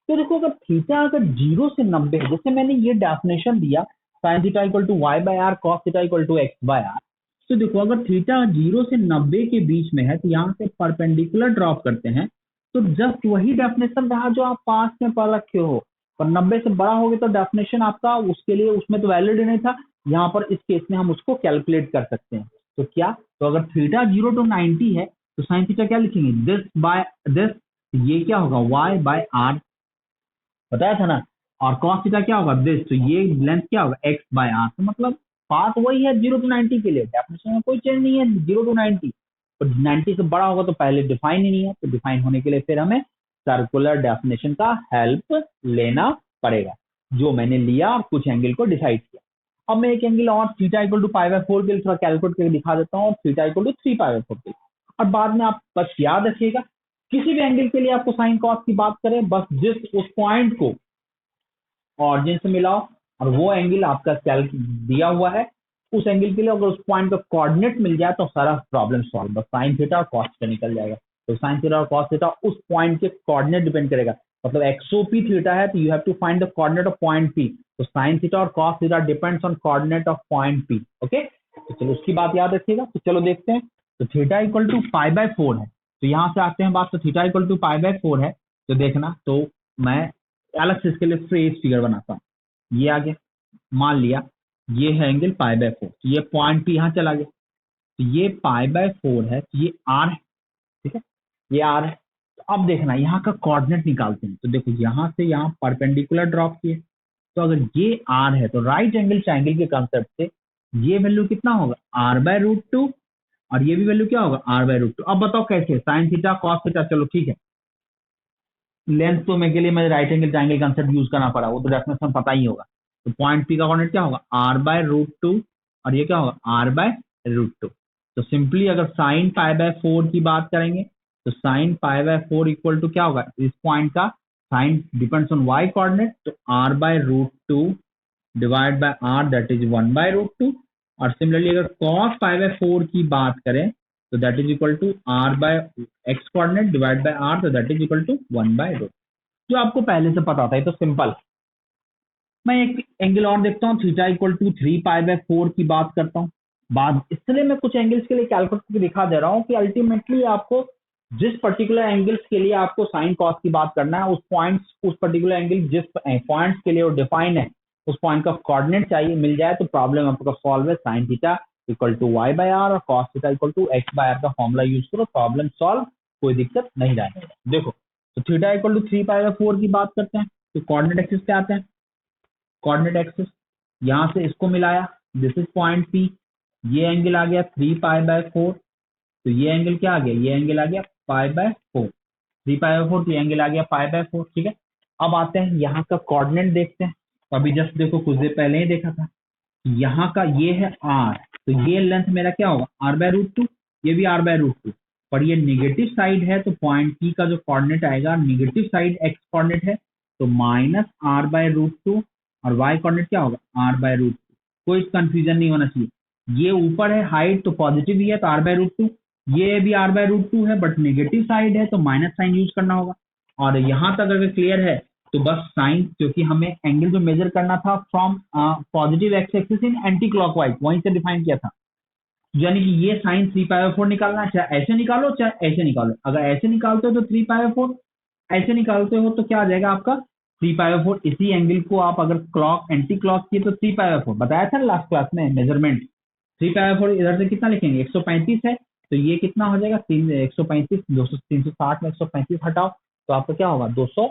तो देखो अगर थीटा अगर 0 से 90 है, जैसे मैंने ये डेफिनेशन दिया sine theta equal to y/r, cos theta equal to x/r। तो देखो अगर थीटा 0 से 90 के बीच में है तो यहाँ से परपेंडिकुलर ड्रॉप करते हैं, तो जस्ट वही डेफिनेशन रहा जो आप पास में पढ़ रखे हो। पर 90 से बड़ा हो गया तो डेफिनेशन आपका उसके लिए उसमें तो वैलिड नहीं था। यहाँ पर इस केस में हम उसको कैलकुलेट कर सकते हैं। तो क्या, तो अगर थीटा 0 to 90 है तो साइन थीटा क्या लिखेंगे, दिस बाय दिस, ये क्या होगा y/r, बताया था ना। और cos थीटा क्या होगा दिस, तो ये लेंथ क्या होगा x/r। तो मतलब पाथ वही है 0 to 90 के लिए, डेफिनेशन में कोई चेंज नहीं है 0 to 90। तो 90 से बड़ा होगा तो पहले डिफाइन ही नहीं है, तो डिफाइन होने के लिए फिर हमें सर्कुलर डेफिनेशन का हेल्प लेना पड़ेगा, जो मैंने लिया और कुछ एंगल को डिसाइड किया। अब मैं एक एंगल और थीटा इक्वल टू π/4 के लिए थोड़ा कैलकुलेट करके दिखा देता हूँ, और थीटा इक्वल टू 3π/4 के लिए। और बाद में आप बस याद रखिएगा, किसी भी एंगल के लिए आपको साइन कॉस की बात करें, बस जिस उस पॉइंट को ऑरिजिन से मिलाओ और वो एंगल आपका कैल दिया हुआ है, उस एंगल के लिए अगर उस पॉइंट का कोऑर्डिनेट मिल जाए तो सारा प्रॉब्लम सॉल्व, बस साइन थीटा और कॉस थीटा निकल जाएगा। तो साइन थीटा और कॉस थीटा उस पॉइंट के कोऑर्डिनेट डिपेंड करेगा। मतलब एक्सओपी थीटा है तो you have to find the coordinate of point P. तो साइन थीटा और cos theta depends on coordinate of point P. Okay, तो चलो उसकी बात याद रखिएगा। तो चलो देखते हैं। तो थीटा इक्वल टू π/4 है, तो यहाँ से आते हैं बात। तो थीटा इक्वल टू π/4 है, तो देखना, तो मैं अलग से इसके लिए फेस फिगर बनाता हूँ। ये आ गया, मान लिया ये है एंगल π/4, तो ये पॉइंट पी यहाँ चला गया, तो ये π/4 है, तो ये आर है, ठीक है, ये आर है। तो अब देखना यहाँ का कोऑर्डिनेट निकालते हैं। तो देखो यहाँ से यहाँ परपेंडिकुलर ड्रॉप किए, तो अगर ये आर है तो राइट एंगल ट्रायंगल के कंसेप्ट से ये वैल्यू कितना होगा r/√2, और ये भी वैल्यू क्या होगा r/√2। अब बताओ कैसे, साइन थीटा कॉस थीटा, चलो ठीक है, लेंथ तो मैं के लिए मैं right angle triangle concept use करना पड़ा, वो तो डेफिनेशन पता ही होगा। तो पॉइंट पी का कोऑर्डिनेट क्या होगा r/√2, और ये क्या होगा r/√2। तो सिंपली अगर साइन π/4 की बात करेंगे तो साइन π/4 इक्वल टू क्या होगा, इस पॉइंट का sine depends on y coordinate, तो r/√2 divide by r that is 1/√2। और सिमिलरली अगर cos π/4 की बात करें तो that is equal to r/x coordinate divide by r, तो दैट इज इक्वल टू 1/√2, जो आपको पहले से पता था। ये तो सिंपल। मैं एक एंगल और देखता हूँ, थीटा इक्वल टू 3π/4 की बात करता हूँ। बाद इसलिए मैं कुछ एंगल्स के लिए कैलकुलेट करके दिखा दे रहा हूँ कि अल्टीमेटली आपको जिस पर्टिकुलर एंगल्स के लिए आपको साइन कॉस की बात करना है, उस पर्टिकुलर एंगल जिस पॉइंट्स के लिए वो डिफाइन है, उस पॉइंट का कोऑर्डिनेट चाहिए मिल जाए तो प्रॉब्लम आपका सॉल्व है। Sine theta equal to y/r और cos theta equal to x/r का फॉर्मूला यूज करो, प्रॉब्लम सॉल्व, कोई दिक्कत नहीं रहेगा। देखो, तो थीटा इक्वल टू 3π/4 की बात करते हैं, तो कोऑर्डिनेट एक्सिस पे आते हैं। कोऑर्डिनेट एक्सिस यहाँ से इसको मिलाया, दिस इज पॉइंट पी, ये एंगल आ गया 3π/4, तो ये एंगल क्या आ गया, ये एंगल आ गया π/4, 3π/4, तो ये एंगल आ गया π/4, ठीक है। अब आते हैं यहाँ का कोऑर्डिनेट देखते हैं। तो अभी जस्ट देखो कुछ देर पहले ही देखा था, यहाँ का ये है r, तो ये लेंथ मेरा क्या होगा r/√2, ये भी r बाय रूट टू, पर ये नेगेटिव साइड है तो पॉइंट पी का जो कोऑर्डिनेट आएगा, नेगेटिव साइड x कोऑर्डिनेट है तो minus r by root two, और y कोऑर्डिनेट क्या होगा r बाय रूट टू। कोई कंफ्यूजन नहीं होना चाहिए, ये ऊपर है हाइट तो पॉजिटिव ही है तो r बाय रूट टू, ये भी r बाय रूट टू है बट नेगेटिव साइड है तो माइनस साइन यूज करना होगा। और यहाँ तक अगर क्लियर है तो बस साइन, क्योंकि हमें एंगल जो मेजर करना था from positive x axis in anti clockwise, वहीं से डिफाइन किया था, यानी कि ये साइन 3π/4 निकालना है, चाहे ऐसे निकालो चाहे ऐसे निकालो। अगर ऐसे निकालते हो तो 3π/4, ऐसे निकालते हो तो क्या आ जाएगा आपका 3π/4। इसी एंगल को आप अगर क्लॉक एंटी क्लॉक किए तो 3π/4 बताया था ना लास्ट क्लास में मेजरमेंट। 3π/4 इधर से कितना लिखेंगे 135 है तो ये कितना हो जाएगा 135, 360 में 135 हटाओ तो आपका क्या होगा 200,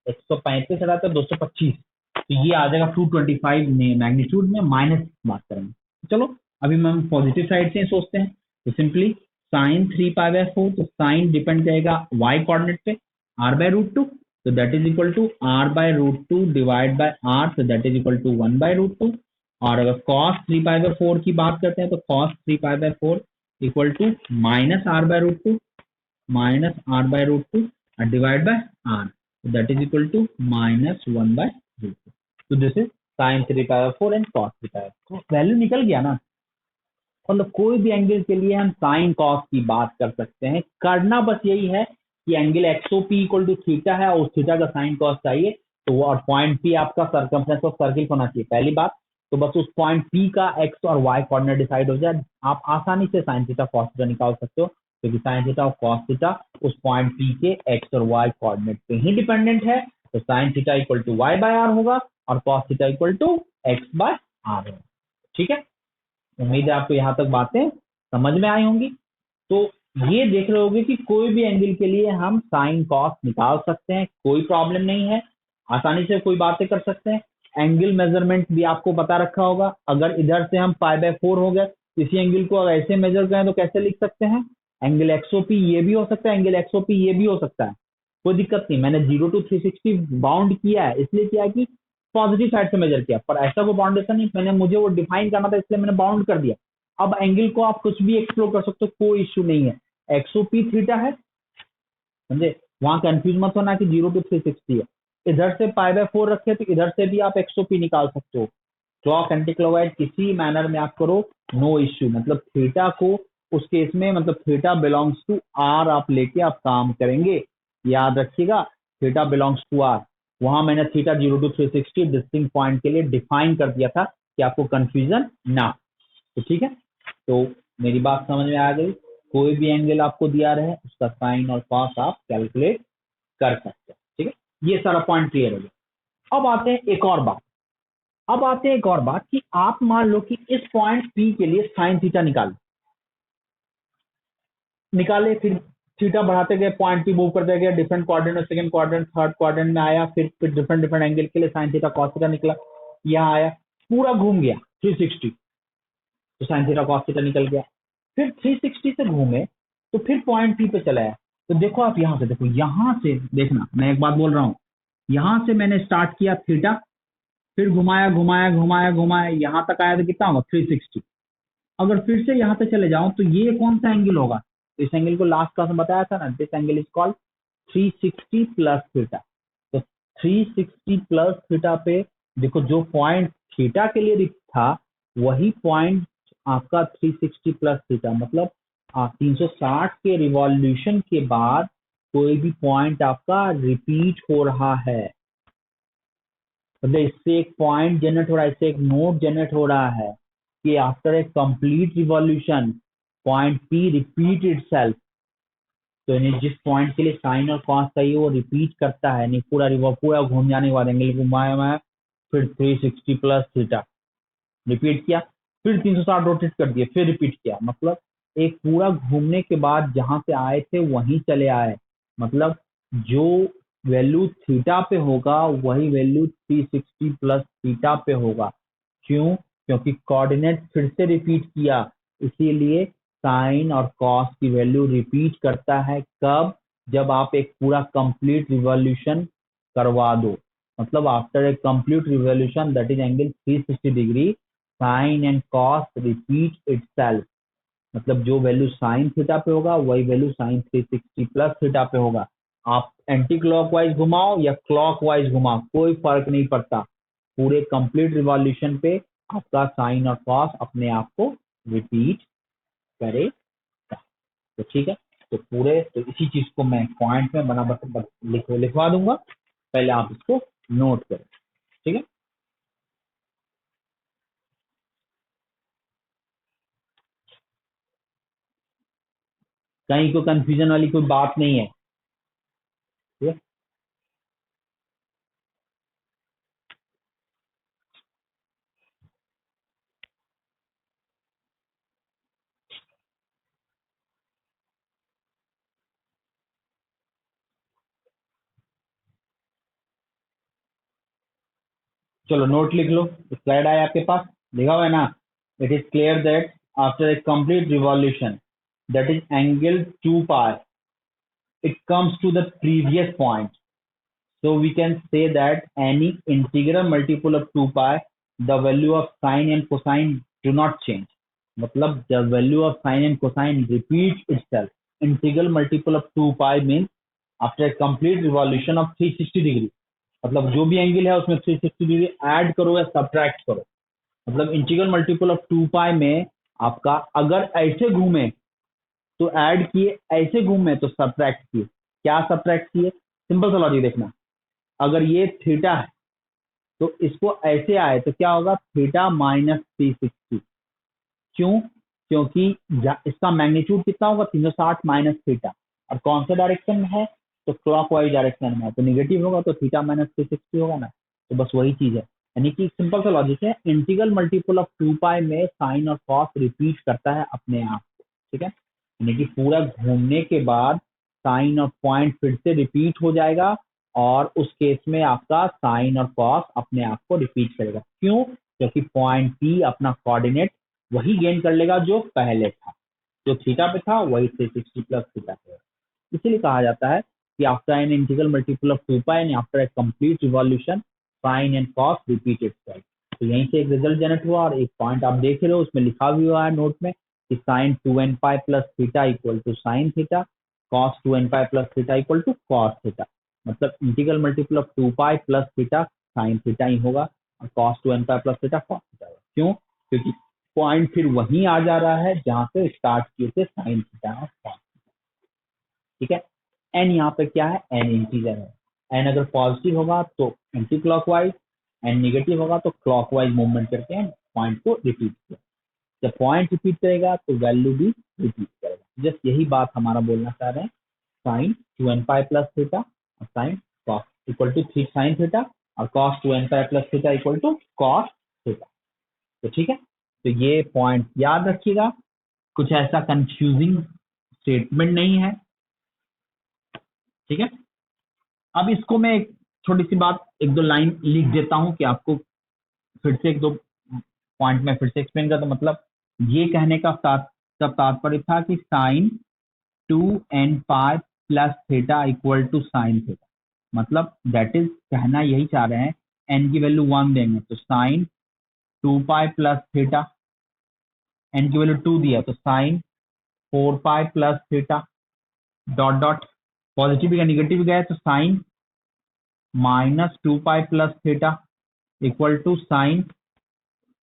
135 हटाते 225, तो ये आ जाएगा 225 मैग्नीट्यूड में, माइनस बात करेंगे। चलो अभी हम पॉजिटिव साइड से सोचते हैं तो सिंपली साइन 3π/4, तो साइन डिपेंड करेगा y कोऑर्डिनेट पे r बाय रूट टू, तो that is equal to r by root two divide by r, तो that is equal to 1 by root two. और अगर cos 3π/4 की बात करते हैं तो cos 3π/4 equal to minus r by root two, minus r by root two divide by r, तो that is equal to minus 1 by root two. तो this is sine 3π/4 and cos 3π/4। Value निकल गया ना, मतलब कोई भी एंगल के लिए हम साइन कॉस की बात कर सकते हैं। करना बस यही है कि एंगल एक्सओपी इक्वल टू थीटा है और थीटा का साइन कॉस चाहिए, तो वो और पॉइंट पी आपका सर्कमफ्रेंस ऑफ सर्किल होना चाहिए पहली बात। तो बस उस पॉइंट पी का एक्स और वाई कोऑर्डिनेट डिसाइड हो जाए, आप आसानी से साइन थीटा कॉस थीटा निकाल सकते हो, क्योंकि साइन थीटा और कॉस थीटा उस पॉइंट पी के एक्स और वाई कोऑर्डिनेट पे ही डिपेंडेंट है। तो sine theta equal to y by r होगा और cos theta equal to x by r होगा। ठीक है, उम्मीद है आपको यहाँ तक बातें समझ में आई होंगी। तो ये देख रहे होगे कि कोई भी एंगल के लिए हम साइन कॉस निकाल सकते हैं, कोई प्रॉब्लम नहीं है, आसानी से कोई बातें कर सकते हैं। एंगल मेजरमेंट भी आपको बता रखा होगा, अगर इधर से हम π/4 हो गए, इसी एंगल को अगर ऐसे मेजर करें तो कैसे लिख सकते हैं, एंगल एक्सओपी ये भी हो सकता है, एंगल एक्सओपी ये भी हो सकता है, कोई दिक्कत नहीं। मैंने 0 to 360 बाउंड किया है, इसलिए किया कि पॉजिटिव साइड से मेजर किया, पर ऐसा कोई बाउंडेशन नहीं, मैंने मुझे वो डिफाइन करना था इसलिए मैंने बाउंड कर दिया। अब एंगल को आप कुछ भी एक्सप्लोर कर सकते हो, कोई इश्यू नहीं है। एक्सओपी थीटा है, समझे, वहां कंफ्यूज मत होना कि 0 to 360 है। इधर से π/4 रखे तो इधर से भी आप एक्सओपी निकाल सकते हो, क्लॉक एंटी क्लॉकवाइज किसी मैनर में आप करो, नो इश्यू। मतलब थीटा को उस केस में, मतलब थीटा बिलोंग्स टू आर आप लेके आप काम करेंगे, याद रखिएगा थीटा बिलोंग्स टू आर। वहां मैंने थीटा 0 to 360 डिस्टिंक्ट पॉइंट के लिए डिफाइन कर दिया था कि आपको कंफ्यूजन ना। तो ठीक है, तो मेरी बात समझ में आ गई। कोई भी एंगल आपको दिया रहे उसका साइन और कॉस आप कैलकुलेट कर सकते हैं। ठीक है, ये सारा पॉइंट क्लियर हो गया। अब आते हैं एक और बात, कि आप मान लो कि इस पॉइंट पी के लिए साइन थीटा निकाले, फिर थीटा बढ़ाते गए, पॉइंट पी मूव करते गए, different quadrant, second quadrant, third quadrant में आया, फिर डिफरेंट डिफरेंट एंगल के लिए साइन थीटा कॉस थीटा निकला, यहाँ आया, पूरा घूम गया 360, तो साइन थीटा कॉस थीटा निकल गया। फिर 360 से घूमे तो फिर पॉइंट पी पे चला आया। तो देखो आप यहाँ से देखो, यहाँ से देखना, मैं एक बात बोल रहा हूँ, यहाँ से मैंने स्टार्ट किया थीटा, फिर घुमाया घुमाया घुमाया घुमाया, यहाँ तक आया तो कितना होगा 360। अगर फिर से यहाँ पे चले जाओ तो ये कौन सा एंगल होगा, इस एंगल को लास्ट क्लास में बताया था ना, this angle is called 360 plus theta. तो 360 प्लस थीटा पे देखो, जो पॉइंट थीटा के लिए था वही पॉइंट आपका 360 प्लस थीटा, मतलब 360 के रिवॉल्यूशन के बाद कोई भी पॉइंट आपका रिपीट हो रहा है, मतलब इससे एक पॉइंट जनरेट हो रहा है, इससे एक नोड जनरेट हो रहा है कि after a complete revolution point p repeat itself. तो यानी जिस पॉइंट के लिए साइन और कॉस चाहिए वो रिपीट करता है, नहीं पूरा घूम जाने के बाद एंगल घुमाया, फिर 360 प्लस थीटा रिपीट किया, फिर 360 रोटेट कर दिए, फिर रिपीट किया, मतलब एक पूरा घूमने के बाद जहां से आए थे वहीं चले आए। मतलब जो वैल्यू थीटा पे होगा वही वैल्यू 360 प्लस थीटा पे होगा। क्यों? क्योंकि कोऑर्डिनेट फिर से रिपीट किया, इसीलिए साइन और कॉस की वैल्यू रिपीट करता है। कब? जब आप एक पूरा कंप्लीट रिवॉल्यूशन करवा दो, मतलब after a complete revolution that is angle 360 degree, sine and cos repeat itself. मतलब जो वैल्यू साइन थीटा पे होगा वही वैल्यू साइन 360 प्लस थीटा पे होगा। आप एंटी क्लॉकवाइज घुमाओ या क्लॉकवाइज घुमाओ कोई फर्क नहीं पड़ता, पूरे कंप्लीट रिवॉल्यूशन पे आपका साइन और कॉस अपने आप को रिपीट करेगा। तो ठीक है, तो पूरे तो इसी चीज को मैं पॉइंट में बना लिखवा दूंगा, पहले आप इसको नोट करें। ठीक है, कहीं को कंफ्यूजन वाली कोई बात नहीं है। ठीक है, चलो नोट लिख लो, स्लाइड आया आपके पास, लिखा हुआ है ना। It is clear that after a complete revolution that is angle 2 pi, it comes to the previous point. So we can say that any integral multiple of 2 pi, the value of sine and cosine do not change. मतलब the value of sine and cosine repeats itself. Integral multiple of 2 pi means after a complete revolution of 360 degree, मतलब जो भी angle है उसमें 360 degree add करो या subtract करो। मतलब इंटीग्रल मल्टीपल ऑफ 2 पाई में आपका अगर ऐसे घूमे तो ऐड किए, ऐसे घूमे तो सब्ट्रैक्ट किए। क्या सब्ट्रैक्ट किए? सिंपल सा लॉजिक देखना, अगर ये थीटा है तो इसको ऐसे आए तो क्या होगा? Theta minus 360। क्यों? क्योंकि इसका मैग्नीट्यूड कितना होगा? 360 माइनस थीटा, और कौन सा डायरेक्शन में है? तो क्लॉकवाइज डायरेक्शन में है, तो निगेटिव होगा तो थीटा माइनस 360 होगा ना। तो बस वही चीज है, यानी कि सिंपल सा लॉजिक है, इंटीग्रल मल्टीपल ऑफ 2 पाई में साइन और कॉस रिपीट करता है अपने आप को। ठीक है, यानी कि पूरा घूमने के बाद साइन और पॉइंट फिर से रिपीट हो जाएगा, और उस केस में आपका साइन और कॉस अपने आप को रिपीट करेगा। क्यों? क्योंकि पॉइंट पी अपना कोऑर्डिनेट वही गेन कर लेगा जो पहले था, जो थीटा पे था वही 360 प्लस थीटा पे। इसीलिए कहा जाता है कि after an integral multiple of 2 pi and after a complete revolution sine and cos repeat itself. तो यहीं से एक रिजल्ट जनरेट हुआ, और एक पॉइंट आप देख रहे हो उसमें लिखा भी हुआ है नोट में कि sine 2n pi plus theta equal to sine theta, cos 2n pi plus theta equal to cos theta. मतलब integral multiple of 2 pi plus theta sine theta ही होगा, और cos 2n pi plus theta cos theta होगा। क्यों? क्योंकि point फिर वहीं आ जा रहा है जहां से स्टार्ट किए थे साइन थीटा और कॉस। ठीक है, एन यहाँ पे क्या है? एन इंटीजर है। एन अगर पॉजिटिव होगा तो एंटी क्लॉकवाइज, एन निगेटिव होगा तो क्लॉकवाइज मूवमेंट करके पॉइंट को रिपीट किया। जब पॉइंट रिपीट करेगा तो वैल्यू भी रिपीट करेगा। जस्ट यही बात हमारा बोलना चाह रहे हैं, sine 2n pi plus theta और sine cos equal to 3 sine theta, और cos 2n pi plus theta equal to cos theta. तो ठीक है, तो ये पॉइंट याद रखिएगा, कुछ ऐसा कंफ्यूजिंग स्टेटमेंट नहीं है। ठीक है, अब इसको मैं एक छोटी सी बात, एक दो लाइन लिख देता हूं कि आपको फिर से एक दो पॉइंट में फिर से एक्सप्लेन करता। मतलब ये कहने का तब तात्पर्य था कि sine 2n pi plus theta equal to sine theta, मतलब दैट इज कहना यही चाह रहे हैं, एन की वैल्यू 1 देंगे तो sine 2 pi plus theta, n की वैल्यू 2 दिया तो sine 4 pi plus theta, dot dot, positive या निगेटिव गए तो sine minus 2 pi plus theta equal to sine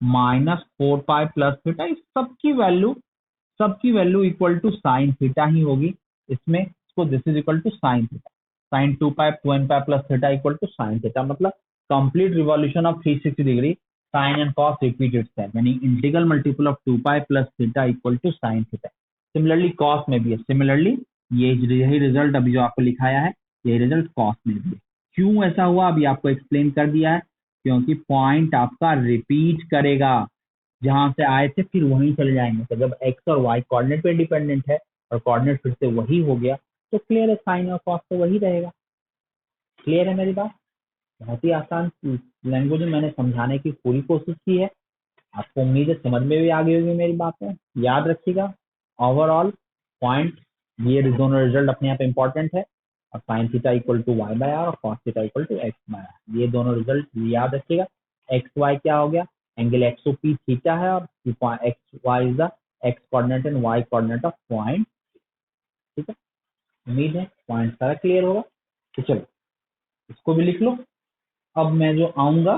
minus 4 pi plus theta. इस सबकी value equal to sine theta ही होगी इसमें। इसको this is equal to sine theta, sine 2 pi 2n pi plus theta equal to sine theta. मतलब complete revolution of 360 degree sine and cos repeat itself, यानी integral multiple of 2 pi plus theta equal to sine theta. Similarly cos में भी है, similarly यही result अभी जो आपको लिखाया है, यही रिजल्ट कॉस में भी है। क्यों ऐसा हुआ अभी आपको एक्सप्लेन कर दिया है, क्योंकि पॉइंट आपका रिपीट करेगा, जहां से आए थे फिर वहीं चले जाएंगे। तो जब एक्स और वाई कोऑर्डिनेट पे डिपेंडेंट है और कोऑर्डिनेट फिर से वही हो गया, तो क्लियर है साइन और कॉस तो वही रहेगा। क्लियर है मेरी बात? बहुत ही आसान लैंग्वेज में मैंने समझाने की पूरी कोशिश की है, आपको उम्मीद है समझ में भी आ गई होगी मेरी बातें। याद रखिएगा, ओवरऑल पॉइंट ये दोनों रिजल्ट अपने आप इंपॉर्टेंट है, और sine theta equal to y by r और cos theta equal to x by r, ये दोनों रिजल्ट याद रखिएगा। एक्स वाई क्या हो गया? Angle x o p theta है, और x y is the x coordinate and y coordinate of point. ठीक है, उम्मीद है पॉइंट सारा क्लियर होगा। तो चलो इसको भी लिख लो। अब मैं जो आऊंगा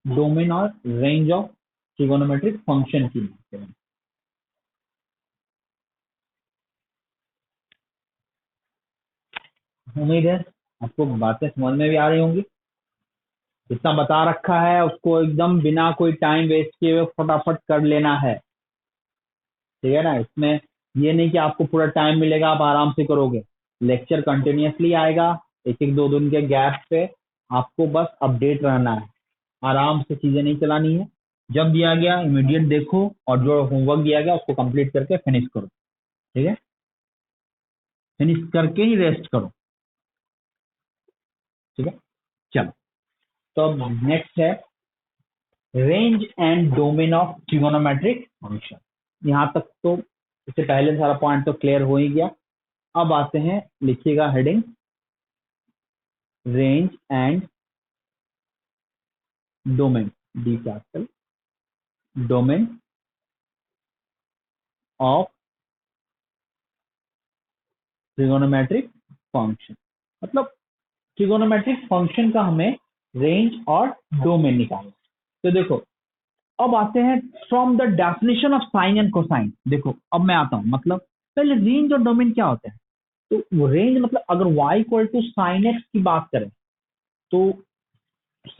डोमेन और रेंज ऑफ ट्रिगोनोमेट्रिक फंक्शन की बात करें। उम्मीद है आपको बातें समझ में भी आ रही होंगी। जितना बता रखा है उसको एकदम बिना कोई टाइम वेस्ट किए हुए फटाफट कर लेना है। ठीक है ना, इसमें ये नहीं कि आपको पूरा टाइम मिलेगा आप आराम से करोगे। लेक्चर कंटिन्यूअसली आएगा, एक एक दो दिन के गैप पे। आपको बस अपडेट रहना है, आराम से चीजें नहीं चलानी है। जब दिया गया इमीडिएट देखो और जो होमवर्क दिया गया उसको कंप्लीट करके फिनिश करो। ठीक है, फिनिश करके ही रेस्ट करो। ठीक है, चलो तो अब नेक्स्ट है range and domain of trigonometric function. यहाँ तक तो इससे पहले सारा पॉइंट तो क्लियर हो ही गया। अब आते हैं, लिखिएगा heading range and domain, D capital, domain of trigonometric function. मतलब ट्रिगोनोमेट्रिक फंक्शन का हमें रेंज और डोमेन निकालना। तो देखो अब आते हैं from the definition of sine and cosine. देखो अब मैं आता हूं, मतलब पहले रेंज और डोमेन क्या होते हैं। तो वो रेंज मतलब अगर y equal to sine x की बात करें तो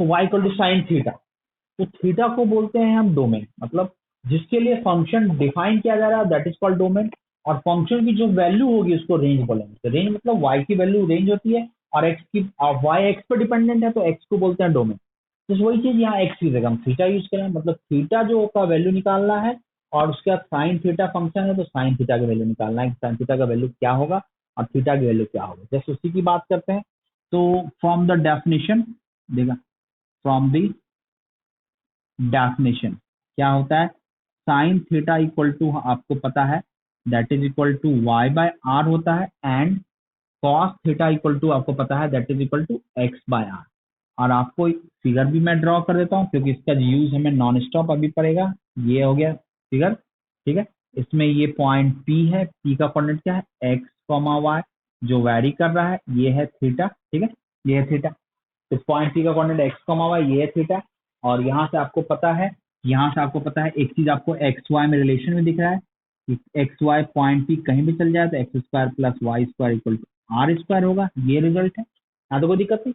y equal to sine theta, तो थीटा को बोलते हैं हम डोमेन। मतलब जिसके लिए फंक्शन डिफाइन किया जा रहा है दैट इज कॉल्ड डोमेन। और फंक्शन की जो वैल्यू होगी उसको रेंज बोलेंगे। तो रेंज मतलब y की वैल्यू रेंज होती है और x की, y x पर डिपेंडेंट है तो x को बोलते हैं डोमेन। तो वही चीज यहाँ x की जगह हम थीटा यूज करें, मतलब थीटा जो का वैल्यू निकालना है और उसके बाद साइन थीटा फंक्शन है तो साइन थीटा का वैल्यू निकालना है, साइन थीटा का वैल्यू क्या होगा और थीटा की वैल्यू क्या होगा। जैसे उसी की बात करते हैं तो फ्रॉम द डेफिनेशन, देखा फ्रॉम द डेफिनेशन क्या होता है, साइन थीटा इक्वल टू आपको पता है that is equal to y by r होता है, and cos theta equal to आपको पता है that is equal to x by r. और आपको फिगर भी मैं ड्रॉ कर देता हूँ क्योंकि इसका यूज हमें नॉन स्टॉप अभी पड़ेगा। ये हो गया फिगर। ठीक है, इसमें ये पॉइंट P है, P का कोऑर्डिनेट क्या है एक्स कॉमा वाई, जो वैरी कर रहा है ये है थीटा। ठीक है, ये है थीटा। तो पॉइंट P का कोऑर्डिनेट एक्स कॉमा वाई, ये है थीटा। और यहाँ से आपको पता है, यहाँ से आपको पता है एक चीज आपको एक्स वाई में रिलेशन में दिख रहा है कि एक्स वाई पॉइंट P कहीं भी चल जाए तो x square plus y square equal to r square होगा। ये रिजल्ट है, यहाँ तो कोई दिक्कत नहीं।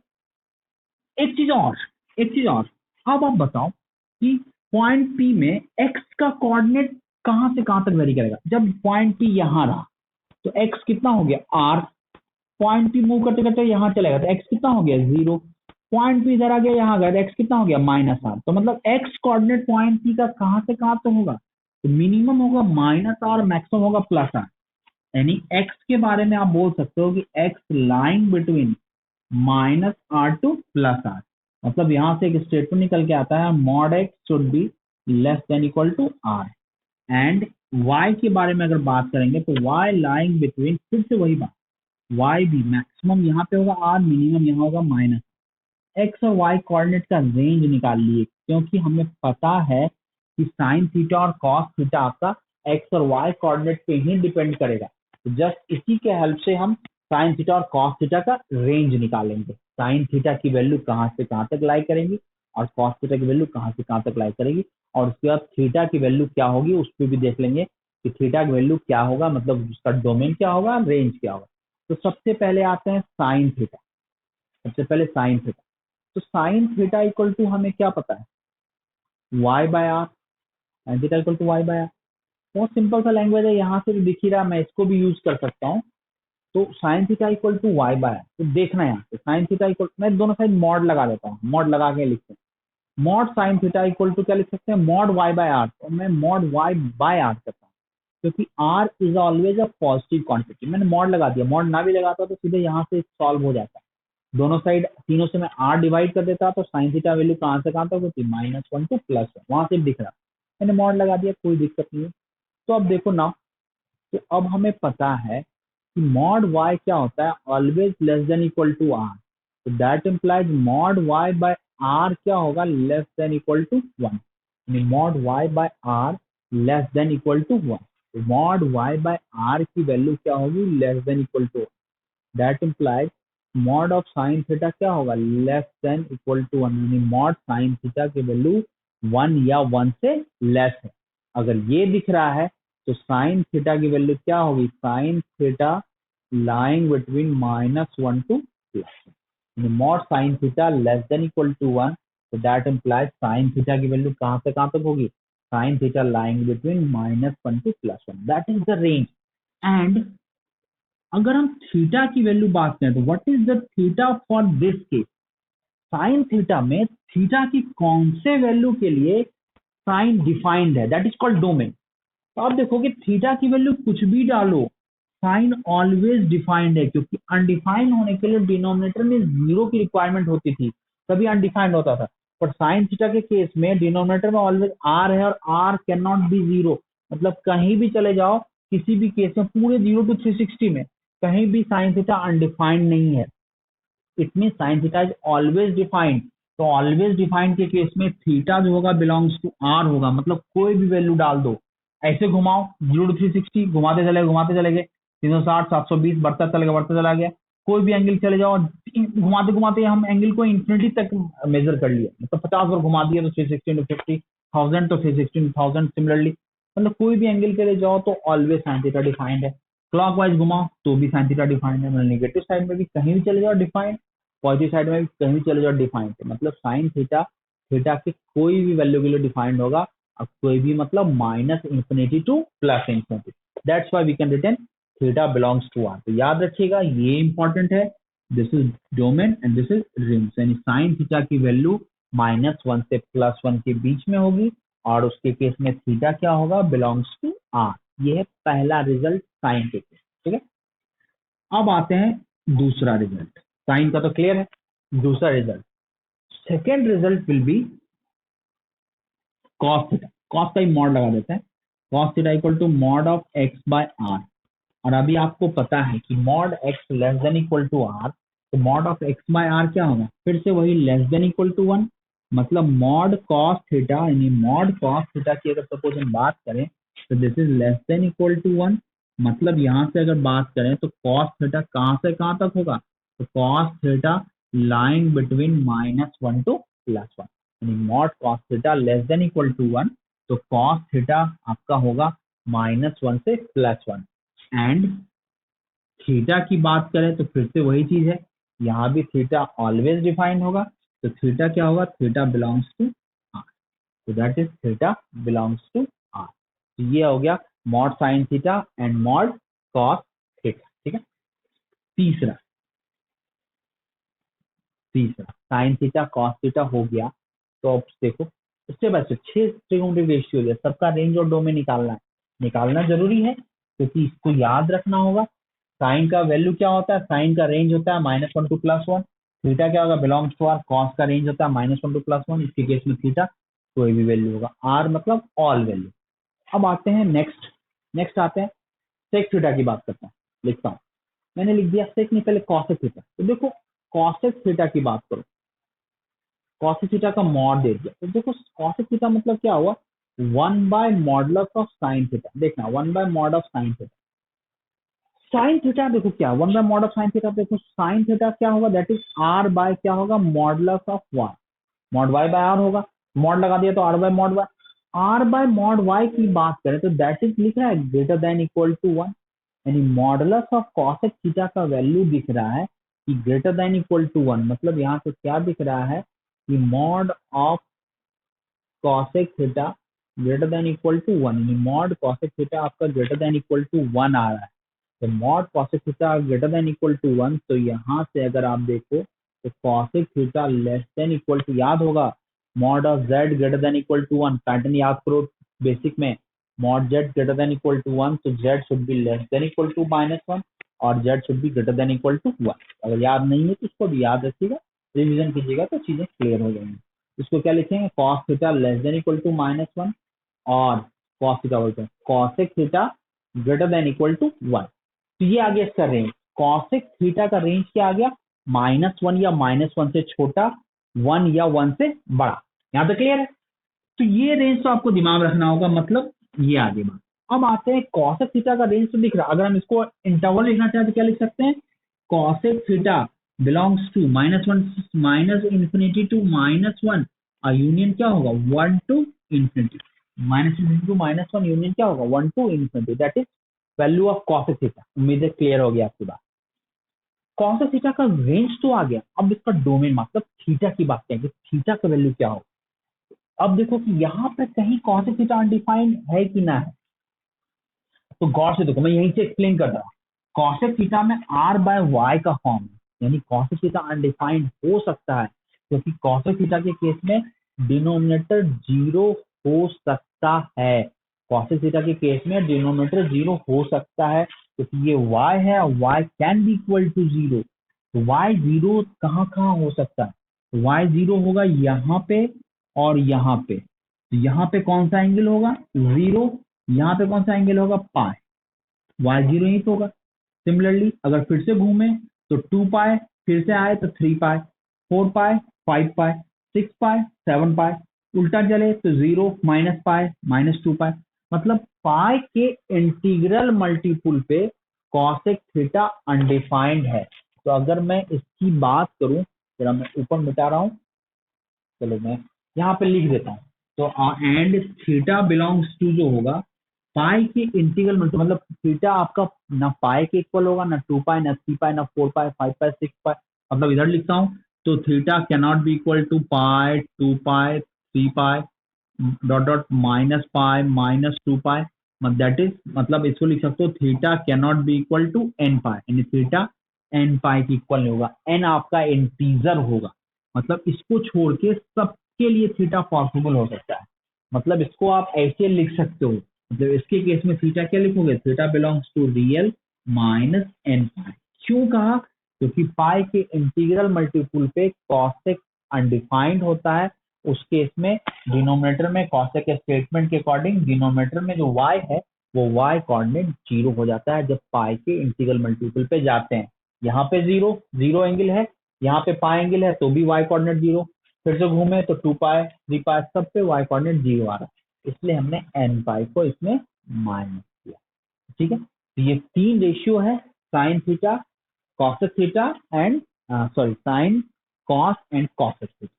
एक चीज और, एक चीज और, अब आप बताओ कि पॉइंट P में x का कोऑर्डिनेट कहां से कहां तक वेरी करेगा। जब पॉइंट P यहां रहा तो x कितना हो गया r, पॉइंट P मूव करते करते यहां चलेगा तो x कितना हो गया 0, पॉइंट P इधर आ गया यहां गया तो x कितना हो गया -r। तो मतलब x कोऑर्डिनेट पॉइंट P का कहां से कहां तक होगा, तो मिनिमम होगा -r, मैक्सिमम होगा +r। यानी x के बारे में आप बोल सकते हो कि x line between -r to +r। मतलब यहां से एक स्टेटमेंट निकल के आता है mod x should be less than equal to r। And y के बारे में अगर बात करेंगे तो y लाइंग बिटवीन, फिर से वही बात, y भी मैक्सिमम यहाँ पे होगा r, मिनिमम यहाँ होगा माइनस। x और y कोऑर्डिनेट का रेंज निकाल लिए क्योंकि हमें पता है कि साइन थीटा और कॉस थीटा आपका x और y कोऑर्डिनेट पे ही डिपेंड करेगा। तो जस्ट इसी के हेल्प से हम साइन थीटा और कॉस थीटा का रेंज निकालेंगे। साइन थीटा की वैल्यू कहाँ से कहाँ तक लाई करेंगी और कॉस थीटा की वैल्यू कहाँ से कहाँ तक लाई करेगी, और उसके बाद थीटा की वैल्यू क्या होगी उस पर भी देख लेंगे कि थीटा की वैल्यू क्या होगा, मतलब उसका डोमेन क्या होगा, रेंज क्या होगा। तो सबसे पहले आते हैं साइन थीटा। सबसे पहले साइन थीटा, तो साइन थीटा इक्वल टू हमें क्या पता है y by r, sine theta equal to y by r. बहुत सिंपल सा लैंग्वेज है, यहाँ से भी दिख ही रहा, मैं इसको भी यूज कर सकता हूँ। तो sine theta equal to y by r, तो देखना यहाँ पे साइन थीटा इक्वल, मैं दोनों साइड मॉड लगा देता हूँ, मॉड लगा के लिखते हैं mod sine theta equal to क्या लिख सकते हैं मॉड वाई बाय आर। तो मैं मॉड वाई बाय आर करता हूँ क्योंकि r is always a positive quantity. मैंने मॉड लगा दिया, मॉड ना भी लगाता तो सीधे यहाँ से सॉल्व हो जाता। दोनों साइड तीनों से मैं आर डिवाइड कर देता तो साइन थीटा वैल्यू कहाँ से कहाँ तक होती -1 टू +1, वहां से दिख रहा। मैंने मॉड लगा दिया, कोई दिक्कत नहीं है। तो अब देखो ना, तो अब हमें पता है कि मॉड y क्या होता है always less than equal to r। तो that implies mod y by r क्या होगा less than equal to 1। Mod y by r less than equal to 1, mod y by r की वैल्यू क्या होगी, less than equal to, that implies mod of sine theta क्या होगा, less than equal to 1, यानी mod sine theta की value 1 या 1 से less है। अगर ये दिख रहा है तो साइन थीटा की वैल्यू क्या होगी, sine theta lying between -1 to +1, mod sine theta less than equal to 1, तो दैट इम्प्लाइज साइन थीटा की वैल्यू कहां से कहां तक होगी, sine theta lying between -1 to +1, that is the range. And अगर हम थीटा की वैल्यू बात करें तो what is the theta for this case, sine theta में थीटा की कौन से वैल्यू के लिए साइन डिफाइंड है, दैट इज कॉल्ड डोमेन। तो आप देखोगे थीटा की वैल्यू कुछ भी डालो, साइन ऑलवेज डिफाइंड है, क्योंकि अनडिफाइंड होने के लिए डिनोमिनेटर में 0 की रिक्वायरमेंट होती थी, तभी अनडिफाइंड होता था। पर साइन थीटा के केस में डिनोमिनेटर में ऑलवेज आर है और आर कैन नॉट बी 0, मतलब कहीं भी चले जाओ किसी भी केस में पूरे 0 to 360 में कहीं भी साइन थीटा अनडिफाइंड नहीं है, it mean sine theta is always defined. तो ऑलवेज डिफाइंड के केस में थीटा जो होगा बिलोंग्स टू आर होगा, मतलब कोई भी वैल्यू डाल दो, ऐसे घुमाओ 0 to 360, घुमाते चले गए 360 720 बढ़ता चला गया, कोई भी एंगल चले जाओ, घुमाते घुमाते हम एंगल को इंफिनिटी तक मेजर कर लिया, मतलब 50 बार घुमा दिया तो 360 into 50,000 तो 316,000 सिमिलरली, मतलब कोई भी एंगल के लिए जाओ तो ऑलवेज साइन थीटा डिफाइंड है। क्लॉकवाइज घुमाओ तो भी साइन थीटा डिफाइंड है, मतलब नेगेटिव साइड में भी कहीं भी चले जाओ डिफाइंड, पॉजिटिव साइड में भी कहीं भी चले जाओ डिफाइंड है, मतलब साइन थीटा थीटा की कोई भी वैल्यू के लिए डिफाइंड होगा, अब कोई भी मतलब -infinity to +infinity, that's why we can written theta belongs to r. तो याद रखिएगा ये इंपॉर्टेंट है, this is domain and this is range, यानी साइन थीटा की वैल्यू -1 से +1 के बीच में होगी और उसके केस में थीटा क्या होगा, बिलोंग्स टू आर। ये है पहला रिजल्ट साइन के केस, ठीक है। अब आते हैं दूसरा रिजल्ट, साइन का तो क्लियर है, दूसरा result, second result will be cos theta, cos का ही मॉड लगा देते हैं, cos theta equal to mod of x by r. और अभी आपको पता है कि mod x less than equal to r, तो mod of x by r क्या होगा, फिर से वही लेस देन इक्वल टू 1, मतलब मॉड कॉस थीटा, यानी मॉड कॉस थीटा की अगर सपोज हम बात करें तो this is less than equal to 1, मतलब यहां से अगर बात करें तो कॉस थीटा कहां से कहां तक होगा, तो cos theta lying between -1 to +1, यानी mod cos theta less than equal to 1, तो कॉस थीटा आपका होगा -1 से +1। एंड थीटा की बात करें तो फिर से वही चीज है, यहाँ भी थीटा ऑलवेज डिफाइंड होगा, तो थीटा क्या होगा, थीटा बिलोंग्स टू आर, तो that is theta belongs to r. तो ये हो गया mod sine theta and mod cos theta, ठीक है। तीसरा साइन थीटा कॉस थीटा हो गया, तो अब देखो उसके बाद से 6 ट्रिगोनोमेट्रिक रेशियो है, सबका रेंज और डोमेन निकालना जरूरी है, क्योंकि इसको याद रखना होगा। साइन का वैल्यू क्या होता है, साइन का रेंज होता है -1 टू +1, थीटा क्या होगा, बिलोंग्स टू आर, कॉस का रेंज होता है -1 टू +1, इसके केस में थीटा कोई भी वैल्यू होगा, आर मतलब ऑल वैल्यू। अब आते हैं नेक्स्ट आते हैं सेक थीटा की बात करते हैं, लिखता हूँ, मैंने लिख दिया सेक नहीं, पहले कॉसेक थीटा। तो देखो कॉसेक थीटा की बात करो, कॉसेक थीटा का मॉड दे दिया, तो देखो कॉसेक थीटा मतलब क्या हुआ, 1 by modulus of sine theta, देखना 1 by mod of sine theta, sine theta देखो क्या 1 by mod of sine theta, देखो साइन थीटा क्या होगा, दैट इज आर बाय क्या होगा, modulus of y, mod y by r होगा, मॉड लगा दिया तो r by mod y, r by mod Y की बात करें तो दैट इज लिख रहा है ग्रेटर देन इक्वल टू 1, यानी मॉडुलस ऑफ कॉसेक थीटा का वैल्यू दिख रहा है कि ग्रेटर देन इक्वल टू 1, मतलब यहाँ से क्या दिख रहा है कि mod of cosec theta greater than equal to 1, यानी मॉड कॉसेक थीटा आपका ग्रेटर देन इक्वल टू 1 आ रहा है, तो mod cosec theta greater than equal to 1, तो यहाँ से अगर आप देखो तो cosec theta less than equal to, याद होगा mod of z greater than equal to 1, pattern याद करो बेसिक में, mod z greater than equal to 1, तो z should be less than equal to -1 और z should be greater than equal to 1। अगर याद नहीं है तो इसको भी याद रखिएगा, रिविजन कीजिएगा तो चीजें क्लियर हो जाएंगी। इसको क्या लिखेंगे, cos theta less than equal to -1 और कॉस थीटा बोलते हैं cosec theta greater than equal to 1, तो ये आ गया इसका रेंज, कॉसेक थीटा का रेंज क्या आ गया, -1 या -1 से छोटा, 1 या 1 से बड़ा, यहाँ तक क्लियर है। तो ये रेंज तो आपको दिमाग रखना होगा, मतलब ये आगे बात। अब आते हैं कॉसेक थीटा का रेंज तो दिख रहा है, अगर हम इसको इंटरवल लिखना चाहें तो क्या लिख सकते हैं, cosec theta belongs to -1 minus infinity to -1 और यूनियन क्या होगा 1 टू इन्फिनिटी, -∞ टू -1 यूनियन क्या होगा 1 to infinity, that is value of cosec theta. उम्मीद है क्लियर हो गया आपकी बात। कॉसेक थीटा का रेंज तो आ गया, अब इसका डोमेन मतलब थीटा की बात करेंगे, थीटा का वैल्यू क्या होगा। अब देखो कि यहाँ पे कहीं कॉसेक थीटा अनडिफाइंड है कि ना है, तो गौर से देखो, मैं यहीं से एक्सप्लेन कर रहा हूँ। कॉसेक थीटा में r बाय वाई का फॉर्म है, यानी कॉसेक थीटा अनडिफाइंड हो सकता है, क्योंकि कॉसेक थीटा के केस में डिनोमिनेटर जीरो हो सकता है। कॉसेक थीटा के केस में डिनोमिनेटर जीरो हो सकता है, क्योंकि ये y है और y can be equal to zero. तो y जीरो कहाँ कहाँ हो सकता है, y जीरो होगा यहाँ पे और यहाँ पे। तो यहाँ पे कौन सा एंगल होगा जीरो, यहाँ पे कौन सा एंगल होगा पाई, वाई जीरो ही तो होगा। सिमिलरली अगर फिर से घूमे तो 2 पाई, फिर से आए तो 3 पाई, 4 पाई, 5 पाई, 6 पाई, 7 पाई, उल्टा चले तो 0 माइनस पाई -2 पाई। मतलब पाई के इंटीग्रल मल्टीपुल पे कॉसेक थीटा अनडिफाइंड है। तो अगर मैं इसकी बात करूं, जरा मैं ऊपर मिटा रहा हूं, चलो मैं यहाँ पे लिख देता हूँ। तो एंड थीटा बिलोंग्स टू जो होगा पाई के इंटीग्रल मतलब थीटा आपका ना पाई के इक्वल होगा, ना 2 पाई, ना 3 पाई, ना 4 पाई, 5 पाई, 6 पाई। मतलब इधर लिखता हूँ तो theta cannot be equal to pi, 2 pi, 3 pi, dot dot minus pi, -2 pi. That is मतलब इसको लिख सकते हो theta cannot be equal to n pi, यानी थीटा n पाई की इक्वल नहीं होगा, n आपका इंटीजर होगा। मतलब इसको छोड़ के सबके लिए थीटा पॉसिबल हो सकता है। मतलब इसको आप ऐसे लिख सकते हो, मतलब इसके केस में थीटा क्या लिखोगे, theta belongs to real minus n pi. क्यों कहा, क्योंकि पाई के इंटीग्रल मल्टीपुल पे कॉसेक अनडिफाइंड होता है। उस केस में डिनोमिनेटर में कॉसेक स्टेटमेंट के अकॉर्डिंग डिनोमिनेटर में जो y है वो y कोऑर्डिनेट जीरो हो जाता है जब पाई के इंटीग्रल मल्टीपल पे जाते हैं। यहाँ पे जीरो जीरो एंगल है, यहाँ पे पाई एंगल है तो भी y कोऑर्डिनेट जीरो, फिर से घूमे तो 2 पाई 3 पाई सब पे y कोऑर्डिनेट जीरो आ रहा है, इसलिए हमने n पाई को इसमें माइनस किया। ठीक है, तो ये तीन रेशियो है, sine theta, cosec theta and sorry sine cos and cosec theta,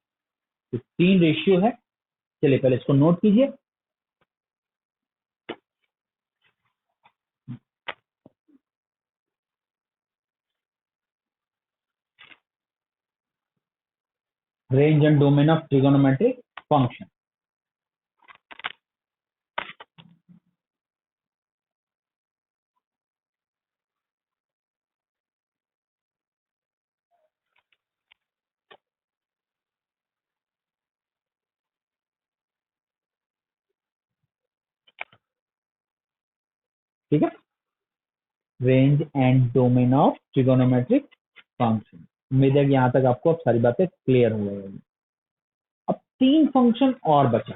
तो तीन रेशियो है। चलिए पहले इसको नोट कीजिए। Range and domain of trigonometric function. ठीक है, range and domain of trigonometric function. उम्मीद है कि यहाँ तक आपको अब सारी बातें क्लियर हो गई। अब तीन फंक्शन और बचा,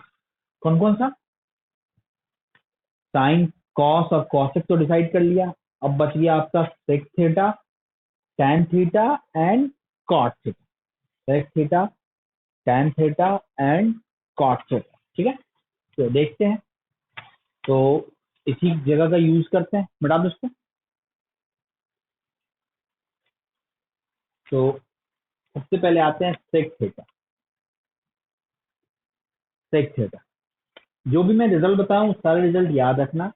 कौन कौन सा, साइन कॉस और कॉसेक तो डिसाइड कर लिया। अब बच गया आपका sec theta, tan theta and cot theta, sec theta, tan theta and cot theta. ठीक है, तो देखते हैं, तो इसी जगह का यूज करते हैं, मिटा दो इसको। तो सबसे पहले आते हैं सेक थीटा। सेक थीटा, जो भी मैं रिजल्ट बताऊं सारे रिजल्ट याद रखना।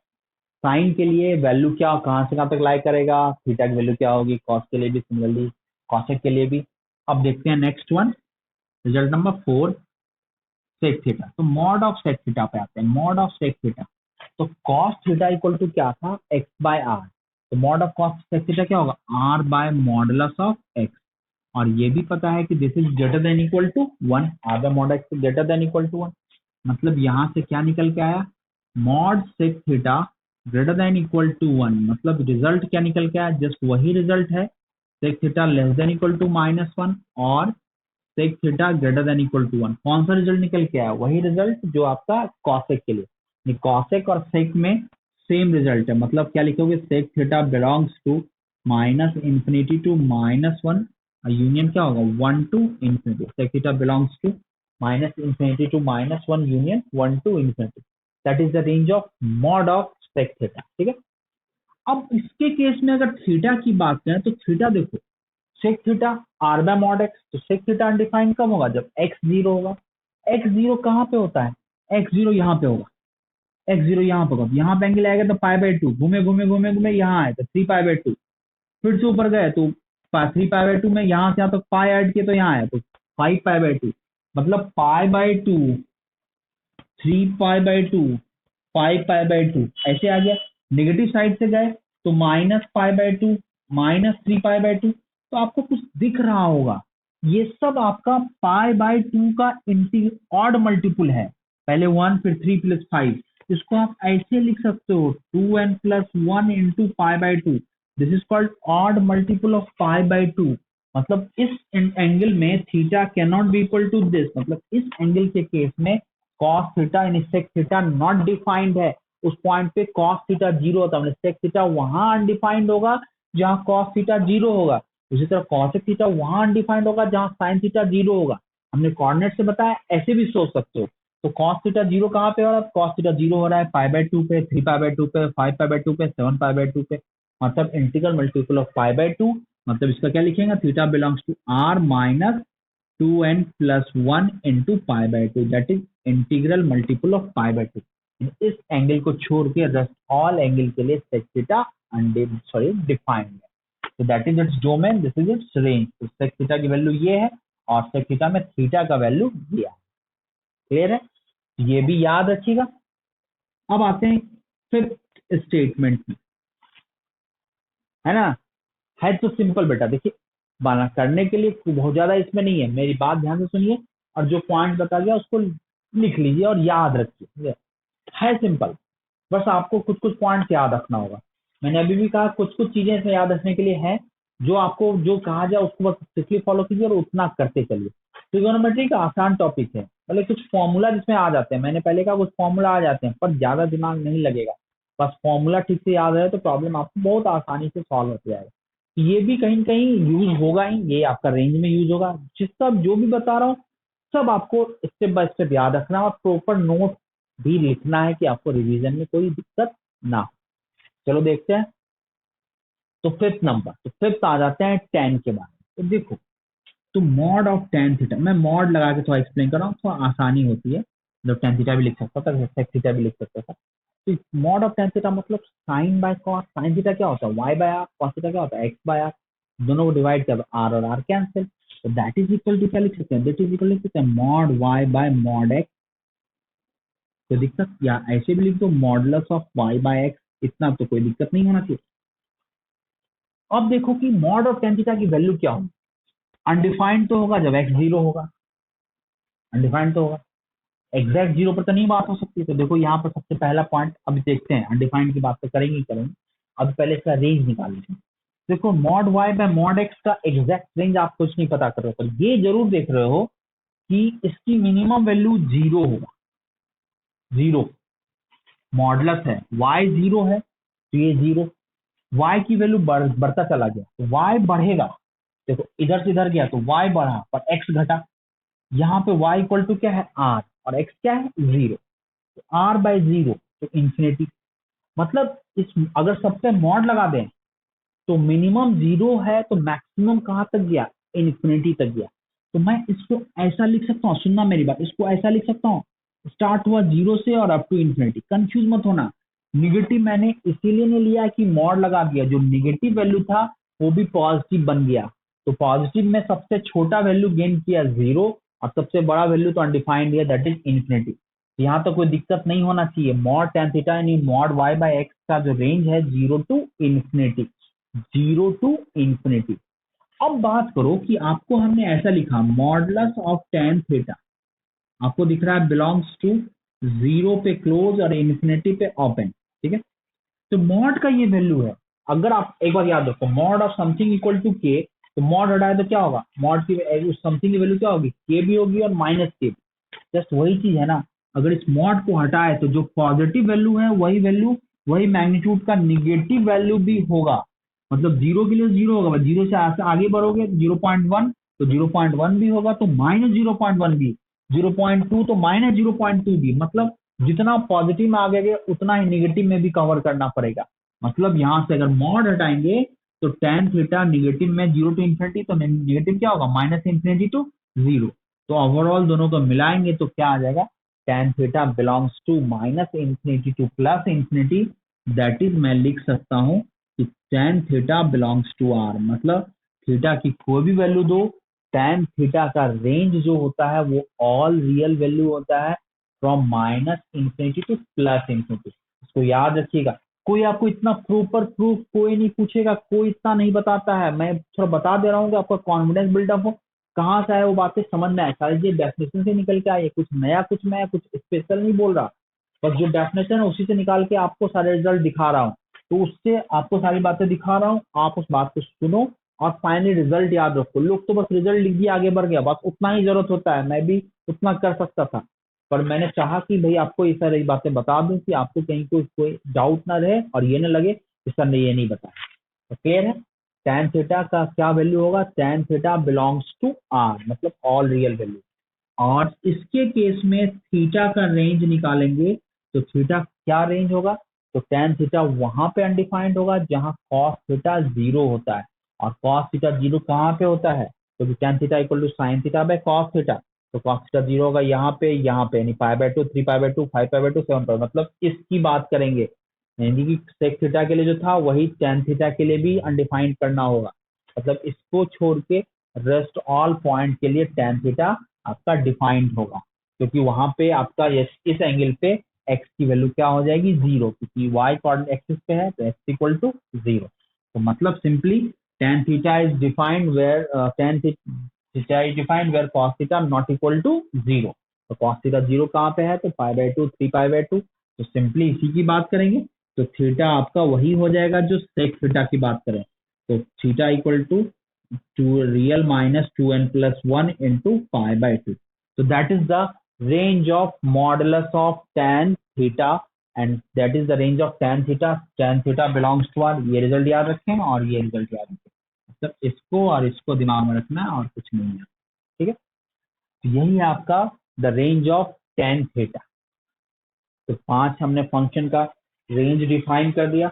साइन के लिए वैल्यू क्या कहाँ से कहाँ तक लाई करेगा, थीटा की वैल्यू क्या होगी, कॉस के लिए भी सिमिलरली, कॉसेक के लिए भी। अब देखते हैं next one, result number 4, sec theta. तो मॉड ऑफ सेक थीटा पे आते हैं, मॉड ऑफ सेक थीटा। तो कॉस थीटा इक्वल टू क्या था, एक्स बाय आर। तो mod of cos sec theta क्या होगा, r by modulus of x. और ये भी पता है कि this is greater than equal to 1, r by mod x greater than equal to 1। मतलब यहाँ से क्या निकल के आया, mod sec theta greater than equal to 1। मतलब रिजल्ट क्या निकल के आया, जस्ट वही रिजल्ट है, sec theta less than equal to -1 और sec theta greater than equal to 1। कौन सा रिजल्ट निकल के आया, वही रिजल्ट जो आपका कॉसेक के लिए। कॉसेक और सेक में सेम रिजल्ट है, मतलब क्या लिखोगे, sec theta belongs to -∞ to -1, union क्या होगा 1 to infinity. Sec theta belongs to -∞ to -1 union 1 to infinity. That is the range of mod of sec theta. ठीक है, अब इसके केस में अगर थीटा की बात करें तो थीटा देखो sec theta r by mod x, तो सेक थीटा अनडिफाइंड कब होगा, जब एक्स जीरो होगा। एक्स जीरो कहाँ पे होता है, एक्स जीरो यहाँ पे होगा, एक्स जीरो यहाँ पे होगा, यहाँ पे एंगल आएगा तो पाई बाय टू, घूमे घूमे घूमे घूमे यहाँ आए तो 3 पाई बाय 2, फिर से ऊपर गए तो 3 पाई बाय 2 में यहाँ से यहाँ तक पाई ऐड किए तो यहाँ आया तो 5 पाई बाय 2, मतलब पाई by 2, 3 pi by 2, 5 pi by 2 ऐसे आ गया। नेगेटिव साइड से गए तो -पाई बाय 2, -3 पाई बाय 2, तो आपको कुछ दिख रहा होगा, ये सब आपका पाई बाय 2 का ऑड मल्टीपुल है, पहले 1 फिर 3 प्लस 5, इसको आप ऐसे लिख सकते हो 2n+1 into pi by 2, this is called odd multiple of pi by 2। मतलब इस एंगल में theta can not be equal to this, मतलब इस एंगल के केस में cos थीटा इन सेक थीटा नॉट डिफाइंड है, उस पॉइंट पे cos थीटा जीरो होता है, सेक थीटा वहां अनडिफाइंड होगा जहां cos थीटा जीरो होगा, उसी तरह cos थीटा वहां अनडिफाइंड होगा जहां sin थीटा जीरो होगा। हमने कोऑर्डिनेट से बताया, ऐसे भी सोच सकते हो। तो cos थीटा जीरो कहाँ पे हो रहा है, cos थीटा जीरो हो रहा है पाई बाय 2 पे, 3 पाई बाय 2 पे, 5 पाई बाय 2 पे, 7 पाई बाय 2 पे, मतलब integral multiple of pi by 2, मतलब इसका क्या लिखेंगे, theta belongs to r minus 2n+1 into pi by 2, that is integral multiple of pi by 2। इस एंगल को छोड़ के रेस्ट ऑल एंगल के लिए सेक थीटा डिफाइंड है, तो that is its domain, this is it's range. तो sec theta की वैल्यू ये है और सेक थीटा में थीटा का वैल्यू दिया है। क्लियर है, ये भी याद रखिएगा। अब आते हैं फिफ्थ स्टेटमेंट में, है ना, है तो सिंपल बेटा, देखिए बना करने के लिए बहुत ज्यादा इसमें नहीं है, मेरी बात ध्यान से सुनिए और जो पॉइंट बता दिया उसको लिख लीजिए और याद रखिए, है सिंपल, बस आपको कुछ कुछ पॉइंट्स याद रखना होगा। मैंने अभी भी कहा कुछ कुछ चीजें इसमें याद रखने के लिए है, जो आपको जो कहा जाए उसको बस स्ट्रिक्टली फॉलो कीजिए और उतना करते चलिए। ट्रिगोनोमेट्री का आसान टॉपिक है, मतलब कुछ फॉर्मूला जिसमें आ जाते हैं, मैंने पहले कहा कुछ फॉर्मूला आ जाते हैं पर ज्यादा दिमाग नहीं लगेगा, बस फॉर्मूला ठीक से याद रहे तो प्रॉब्लम आपको बहुत आसानी से सॉल्व हो जाएगा। ये भी कहीं कहीं यूज होगा ही, ये आपका रेंज में यूज होगा, जिस सब जो भी बता रहा हूँ सब आपको स्टेप बाय स्टेप याद रखना और प्रॉपर नोट भी लिखना है कि आपको रिवीजन में कोई दिक्कत ना हो। चलो देखते हैं, तो फिफ्थ नंबर, तो फिफ्थ आ जाते हैं tan के बारे में। तो देखो, तो मॉड ऑफ tan थीटा, मैं मॉड लगा के थोड़ा एक्सप्लेन कर रहा हूँ, थोड़ा आसानी होती है, मतलब tan थीटा भी लिख सकता था, सेक थीटा भी लिख सकता था। तो मॉड ऑफ tan थीटा मतलब sine by cos, sine theta क्या होता है y by r, cos theta क्या होता है x बाय आर, दोनों को डिवाइड कर r और r कैंसिल, तो दैट इज इक्वल टू क्या लिख सकते हैं, दैट इज इक्वल लिख सकते हैं mod y by mod x, तो दिक्कत, या ऐसे भी लिख दो modulus of y by x, इतना तो कोई दिक्कत नहीं होना चाहिए। अब देखो कि मॉड ऑफ tan थीटा की वैल्यू क्या होगी, अनडिफाइंड तो होगा जब x जीरो होगा, अनडिफाइंड तो होगा, एग्जैक्ट जीरो पर तो नहीं बात हो सकती। तो देखो यहाँ पर सबसे पहला पॉइंट अभी देखते हैं, अनडिफाइंड की बात तो करेंगे ही करेंगे, अब पहले इसका रेंज निकाल लीजिए। देखो mod y by mod x का एग्जैक्ट रेंज आप कुछ नहीं पता कर रहे हो, पर ये जरूर देख रहे हो कि इसकी मिनिमम वैल्यू जीरो होगा, जीरो मॉडुलस है, y जीरो है तो ये जीरो, y की वैल्यू बढ़ता चला गया तो y बढ़ेगा, देखो इधर से इधर गया तो y बढ़ा पर x घटा, यहाँ पे y इक्वल टू क्या है r और x क्या है जीरो, तो r बाय जीरो तो इंफिनिटी, मतलब इस अगर सब पे मॉड लगा दें तो मिनिमम जीरो है तो मैक्सिमम कहाँ तक गया, इन्फिनिटी तक गया। तो मैं इसको ऐसा लिख सकता हूँ, सुनना मेरी बात, इसको ऐसा लिख सकता हूँ, स्टार्ट हुआ जीरो से और अप टू इन्फिनिटी, कंफ्यूज मत होना। निगेटिव मैंने इसीलिए नहीं लिया कि मॉड लगा दिया, जो निगेटिव वैल्यू था वो भी पॉजिटिव बन गया, तो पॉजिटिव में सबसे छोटा वैल्यू गेन किया जीरो और सबसे बड़ा वैल्यू तो अनडिफाइंड है, दैट इज इन्फिनिटी। यहाँ तो कोई दिक्कत नहीं होना चाहिए, मॉड tan थीटा यानी मॉड y बाय x का जो रेंज है zero to infinity, zero to infinity. अब बात करो कि आपको हमने ऐसा लिखा मॉडुलस ऑफ tan थीटा, आपको दिख रहा है बिलोंग्स टू जीरो पे क्लोज और इन्फिनिटी पे ओपन, ठीक है। तो मॉड का ये वैल्यू है, अगर आप एक बार याद रखो mod of something equal to k, तो मॉड हटाए तो क्या होगा, मॉड की समथिंग की वैल्यू क्या होगी, के भी होगी और माइनस के, जस्ट वही चीज है ना। अगर इस मॉड को हटाए तो जो पॉजिटिव वैल्यू है वही मैग्नीट्यूड का निगेटिव वैल्यू भी होगा, मतलब जीरो के लिए जीरो होगा, जीरो से आगे बढ़ोगे 0.1 तो 0.1 भी होगा, तो -0.1 भी, 0.2 तो -0.2 भी, मतलब जितना पॉजिटिव में आगे गए उतना ही निगेटिव में भी कवर करना पड़ेगा। मतलब यहाँ से अगर मॉड हटाएंगे तो tan थीटा निगेटिव में 0 to इन्फिनिटी, तो निगेटिव क्या होगा माइनस इन्फिनिटी टू 0। तो ओवरऑल दोनों को मिलाएंगे तो क्या आ जाएगा, tan theta belongs to minus infinity to plus infinity. That is मैं लिख सकता हूँ कि tan theta belongs to r, मतलब थीटा की कोई भी वैल्यू दो, tan थीटा का रेंज जो होता है वो ऑल रियल वैल्यू होता है from minus infinity to plus infinity. इसको याद रखिएगा। कोई आपको इतना प्रॉपर प्रूफ कोई नहीं पूछेगा, कोई इतना नहीं बताता है। मैं थोड़ा बता दे रहा हूँ कि आपका कॉन्फिडेंस बिल्डअप हो, कहाँ से आए वो बातें समझ में आए। सारी ये डेफिनेशन से निकल के आए, कुछ नया कुछ मैं कुछ स्पेशल नहीं बोल रहा, बस जो डेफिनेशन है उसी से निकाल के आपको सारे रिजल्ट दिखा रहा हूँ। तो उससे आपको सारी बातें दिखा रहा हूँ, आप उस बात को सुनो और फाइनली रिजल्ट याद रखो। लोग तो बस रिजल्ट लिख दिया आगे बढ़ गया, बस उतना ही जरूरत होता है। मैं भी उतना कर सकता था, पर मैंने चाहा कि भाई आपको ये सारी बातें बता दूं कि आपको कहीं कोई डाउट ना रहे और ये ना लगे कि सर ने ये नहीं बताया। तो क्लियर है। tan थीटा का क्या वैल्यू होगा, tan theta belongs to r, मतलब ऑल रियल वैल्यू। और इसके केस में थीटा का रेंज निकालेंगे तो थीटा क्या रेंज होगा, तो tan थीटा वहां पे अनडिफाइंड होगा जहां cos थीटा 0 होता है। और cos थीटा 0 कहाँ पे होता है, क्योंकि tan theta equal to sine theta by cos theta. तो cos थीटा 0 होगा यहाँ पे यानी π/2, 3π/2, 5π/2, 7π, मतलब इसकी बात करेंगे। यानी कि sec थीटा के लिए जो था वही tan थीटा के लिए भी अनडिफाइंड करना होगा। मतलब इसको छोड़ के रेस्ट ऑल पॉइंट के लिए tan थीटा आपका डिफाइंड होगा, क्योंकि वहां पे आपका इस एंगल पे x की वैल्यू क्या हो जाएगी 0, क्योंकि y कोऑर्डिनेट एक्सिस पे है तो x इक्वल टू 0। तो मतलब simply tan theta is defined where tan theta is defined where cos theta not equal to 0। तो cos थीटा 0 कहाँ पे है, तो π/2, 3π/2। तो सिंपली इसी की बात करेंगे तो थीटा आपका वही हो जाएगा जो sec थीटा की बात करें। तो theta equal to real minus 2n plus 1 into π/2. So that is the range of modulus of tan theta, and that is the range of tan theta. Tan theta belongs to r, ये result याद रखें और ये result याद रखें, मतलब इसको और इसको दिमाग में रखना है और कुछ नहीं है। ठीक है, तो यही है आपका the range of tan theta. तो 5 हमने फंक्शन का रेंज डिफाइन कर दिया,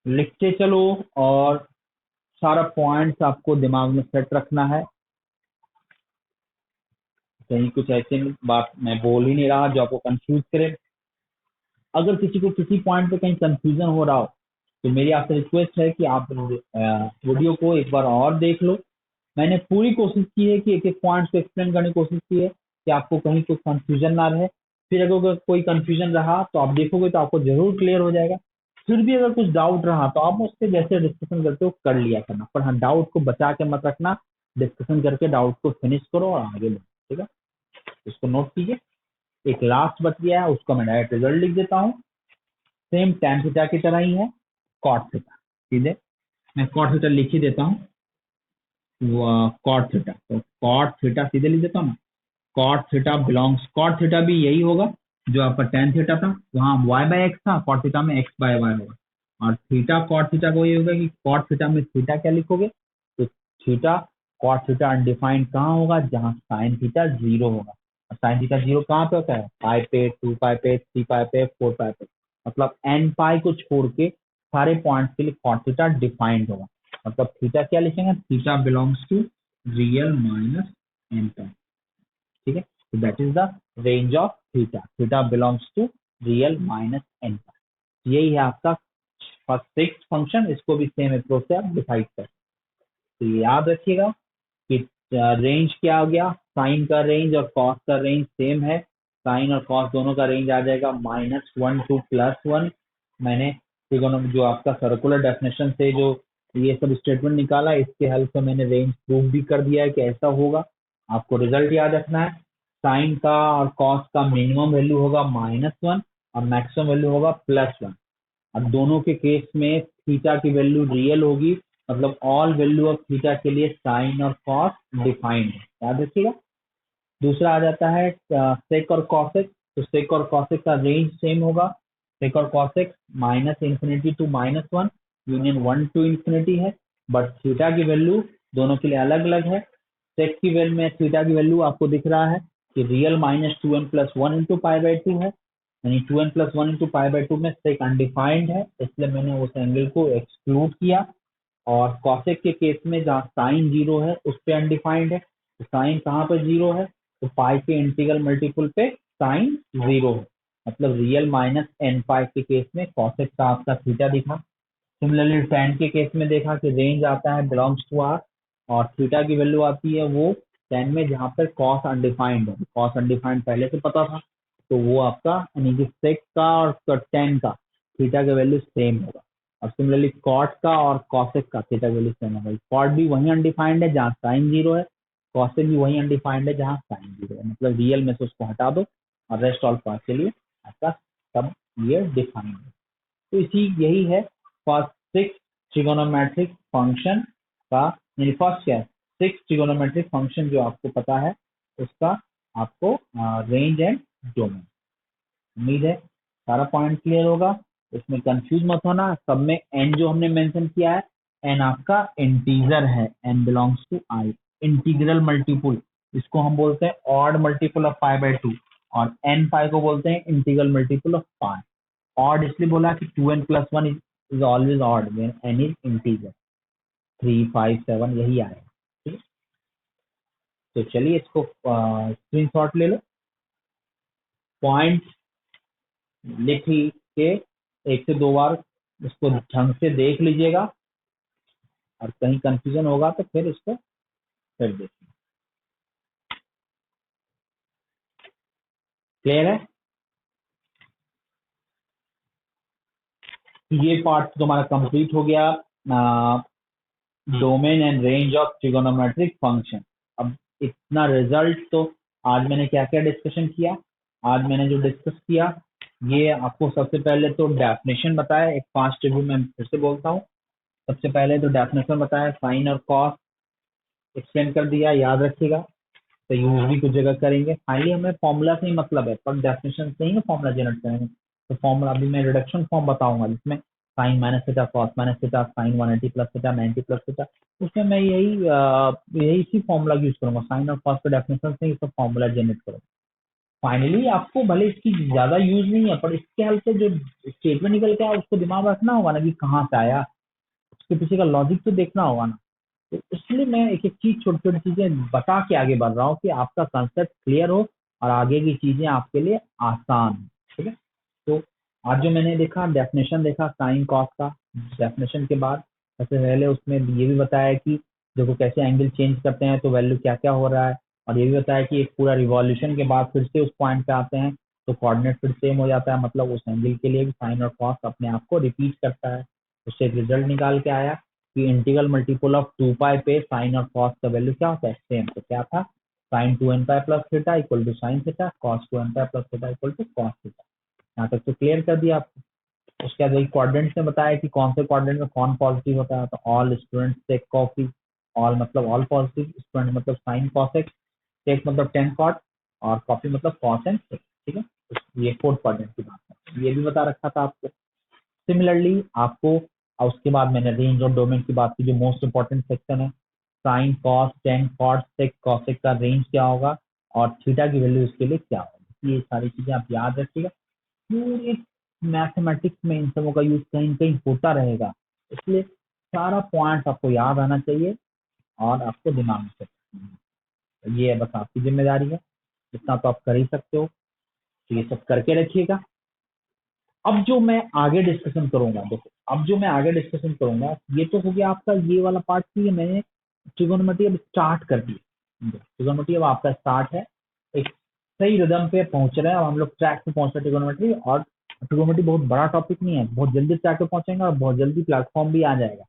लिखते चलो और सारा पॉइंट्स आपको दिमाग में सेट रखना है। कहीं कुछ ऐसे बात मैं बोल ही नहीं रहा जो आपको कंफ्यूज करे। अगर किसी को किसी पॉइंट पे कहीं कंफ्यूजन हो रहा हो तो मेरी आपसे रिक्वेस्ट है कि आप वीडियो को एक बार और देख लो। मैंने पूरी कोशिश की है कि एक एक पॉइंट को एक्सप्लेन करने की कोशिश की है कि आपको कहीं कोई कंफ्यूजन ना रहे। फिर अगर कोई कंफ्यूजन रहा तो आप देखोगे तो आपको जरूर क्लियर हो जाएगा। फिर भी अगर कुछ डाउट रहा तो आप उससे जैसे डिस्कशन करते हो कर लिया करना, पर हाँ डाउट को बचा के मत रखना। डिस्कशन करके डाउट को फिनिश करो और आगे बढ़ो। ठीक है, इसको नोट कीजिए। एक लास्ट बच गया है, उसको मैं डायरेक्ट रिजल्ट लिख देता हूँ। सेम tan थीटा की तरह ही है cot थीटा, सीधे मैं cot थीटा लिख ही देता हूँ। cot थीटा, तो cot थीटा सीधे लिख देता हूँ ना। cot theta belongs, cot theta भी यही होगा जो आपका tan थीटा था, वहाँ y/x था, cot थीटा में x/y होगा। और थीटा cot थीटा को ये होगा कि cot थीटा में थीटा क्या लिखोगे, तो थीटा cot थीटा अनडिफाइंड कहाँ होगा, जहाँ sin थीटा 0 होगा। साइन थीटा 0 कहाँ पे होता है, पाई पे, 2π पे, 3π पे, 4π पे, मतलब n पाई को छोड़ के सारे पॉइंट्स के लिए cot थीटा डिफाइंड होगा। मतलब थीटा क्या लिखेंगे, theta belongs to real minus n pi. ठीक है, तो that is the range of theta, theta belongs to real minus n pi. यही है आपका फर्स्ट सिक्स फंक्शन, इसको भी सेम अप्रोच से आप डिसाइड कर। तो ये याद रखिएगा कि रेंज क्या हो गया, साइन का रेंज और कॉस का रेंज सेम है। साइन और कॉस दोनों का रेंज आ जाएगा -1 to +1। मैंने जो आपका सर्कुलर डेफिनेशन से जो ये सब स्टेटमेंट निकाला, इसके हेल्प से मैंने रेंज प्रूव भी कर दिया है कि ऐसा होगा। आपको रिजल्ट याद रखना है, साइन का और कॉस का मिनिमम वैल्यू होगा -1 और मैक्सिमम वैल्यू होगा +1। अब दोनों के केस में थीटा की वैल्यू रियल होगी, मतलब ऑल वैल्यू ऑफ थीटा के लिए साइन और कॉस डिफाइंड है, याद रखिएगा। दूसरा आ जाता है सेक और कॉसेक, तो सेक और कॉसेक का रेंज सेम होगा। सेक और कॉसेक -∞ to -1 यूनियन 1 to ∞ है, बट थीटा की वैल्यू दोनों के लिए अलग अलग है। सेक की वैल्यू में थीटा की वैल्यू आपको दिख रहा है कि real minus 2n plus 1 into pi by 2 है, यानी 2n plus 1 into pi by 2 में सेक अनडिफाइंड है, इसलिए मैंने उस एंगल को एक्सक्लूड किया। और कॉसेक के केस में जहाँ साइन 0 है उस पे अनडिफाइंड है, तो साइन कहाँ पे 0 है, तो पाई के इंटीग्रल मल्टीपल पे साइन 0 है, मतलब रियल माइनस एन पाई के केस में कॉसेक का आपका थीटा दिखा। सिमिलरली tan के केस में देखा कि रेंज आता है बिलोंग्स टू आर, और थीटा की वैल्यू आती है वो tan में जहाँ पर कॉस अनडिफाइंड है, कॉस अनडिफाइंड पहले से पता था, तो वो आपका यानी कि सेक का और tan का थीटा का वैल्यू सेम होगा। और सिमिलरली कॉट का और कॉसेक का थीटा वैल्यू सेम होगा। कॉट भी वही अनडिफाइंड है जहाँ साइन 0 है, कॉसेक भी वही अनडिफाइंड है जहाँ साइन 0 है, मतलब रियल में से उसको हटा दो और रेस्ट ऑल पार्ट के लिए आपका सब ये डिफाइंड है। तो इसी यही है फर्स्ट 6 ट्रिगोनोमेट्रिक फंक्शन का, यानी फर्स्ट क्या है 6 ट्रिगोनोमेट्रिक फंक्शन जो आपको पता है उसका आपको रेंज एंड डोमेन। उम्मीद है सारा पॉइंट क्लियर होगा, इसमें कंफ्यूज मत होना। सब में एन जो हमने मेंशन किया है, एन आपका इंटीजर है, n belongs to I, integral multiple, इसको हम बोलते हैं odd multiple of pi by 2, और एन पाई को बोलते हैं integral multiple of pi. Odd इसलिए बोला कि 2n plus 1 is always odd when n is integer, 3 5 7 यही आया। ठीक है, तो चलिए इसको स्क्रीनशॉट ले लो, पॉइंट लिख के एक से दो बार इसको ढंग से देख लीजिएगा, और कहीं कंफ्यूजन होगा तो फिर इसको फिर देखिए। क्लियर है? ये पार्ट तुम्हारा कंप्लीट हो गया, domain and range of trigonometric function. अब इतना रिजल्ट तो आज मैंने क्या क्या डिस्कशन किया, आज मैंने जो डिस्कस किया ये आपको सबसे पहले तो डेफिनेशन बताया, एक फास्ट रिव्यू में फिर से बोलता हूँ। सबसे पहले तो डेफिनेशन बताया, साइन और कॉस एक्सप्लेन कर दिया, याद रखिएगा, तो यूज भी कुछ जगह करेंगे। फाइनली हमें फॉर्मूला से ही मतलब है, पर डेफिनेशन से ही फॉर्मूला जनरेट करेंगे। तो फॉर्मूला अभी मैं रिडक्शन फॉर्म बताऊंगा जिसमें sine minus theta cos minus theta sine 180 plus theta 90 plus theta, उसमें मैं यही इसी फॉर्मूला यूज करूंगा, साइन और कॉस के डेफिनेशन से ही सब फॉर्मूला जनरेट करूंगा। फाइनली आपको भले इसकी ज्यादा यूज नहीं है, पर इसके हेल्प से जो स्टेटमेंट निकल के आया उसको दिमाग रखना होगा ना कि कहाँ से आया, उसके पीछे का लॉजिक तो देखना होगा ना। तो इसलिए मैं एक एक चीज छोटी छोटी चीजें बता के आगे बढ़ रहा हूँ कि आपका कंसेप्ट क्लियर हो और आगे की चीजें आपके लिए आसान हो। ठीक है, तो आज जो मैंने देखा डेफिनेशन देखा साइन कॉस का, डेफिनेशन के बाद सबसे पहले उसमें ये भी बताया कि देखो कैसे एंगल चेंज करते हैं तो वैल्यू क्या क्या हो रहा है, और ये भी बताया कि एक पूरा रिवॉल्यूशन के बाद फिर से उस पॉइंट पे आते हैं तो कोऑर्डिनेट फिर सेम हो जाता है, मतलब उस एंगल के लिए भी साइन और कॉस अपने आप को रिपीट करता है। उससे एक रिजल्ट निकाल के आया कि इंटीग्रल मल्टीपल ऑफ 2 पाई पे साइन और कॉस का वैल्यू क्या होता है सेम, तो क्या था sine 2n pi plus theta equal to sine theta, cos 2n pi plus theta equal to cos theta. यहाँ तक तो क्लियर कर दिया आपको। उसके बाद वही क्वाड्रेंट में बताया कि कौन से क्वाड्रेंट में कौन पॉजिटिव होता है, तो all student take copy, all मतलब ऑल पॉजिटिव, स्टूडेंट मतलब साइन कॉस एक्स, टेक मतलब टेन कॉट, और कॉपी मतलब कॉस एंड एक्स। ठीक है, तो ये फोर्थ क्वाड्रेंट की बात है, ये भी बता रखा था आपको। सिमिलरली आपको, और उसके बाद मैंने रेंज और डोमेन की बात की, जो मोस्ट इंपॉर्टेंट सेक्शन है, sine cos tan cot sec cosec का रेंज क्या होगा और थीटा की वैल्यू इसके लिए क्या होगी, ये सारी चीजें आप याद रखिएगा। पूरे मैथमेटिक्स में इन सबों का यूज कहीं न कहीं होता रहेगा, इसलिए सारा पॉइंट आपको याद आना चाहिए और आपको दिमाग में set करना है। तो ये बस आपकी जिम्मेदारी है, इतना तो आप कर ही सकते हो, तो ये सब करके रखिएगा। अब जो मैं आगे डिस्कशन करूंगा, देखो अब जो मैं आगे डिस्कशन करूंगा ये तो हो गया आपका ये वाला पार्ट की मैंने ट्रिगोनोमेट्री अब स्टार्ट कर दी। ट्रिगोनोमेट्री अब आपका स्टार्ट है, एक सही रिदम पे पहुंच रहे हैं, अब हम लोग ट्रैक पे पहुंच रहे हैं ट्रिगोनोमेट्री। और ट्रिगोनोमेट्री बहुत बड़ा टॉपिक नहीं है, बहुत जल्दी ट्रैक पे पहुंचेंगे और बहुत जल्दी प्लेटफॉर्म भी आ जाएगा,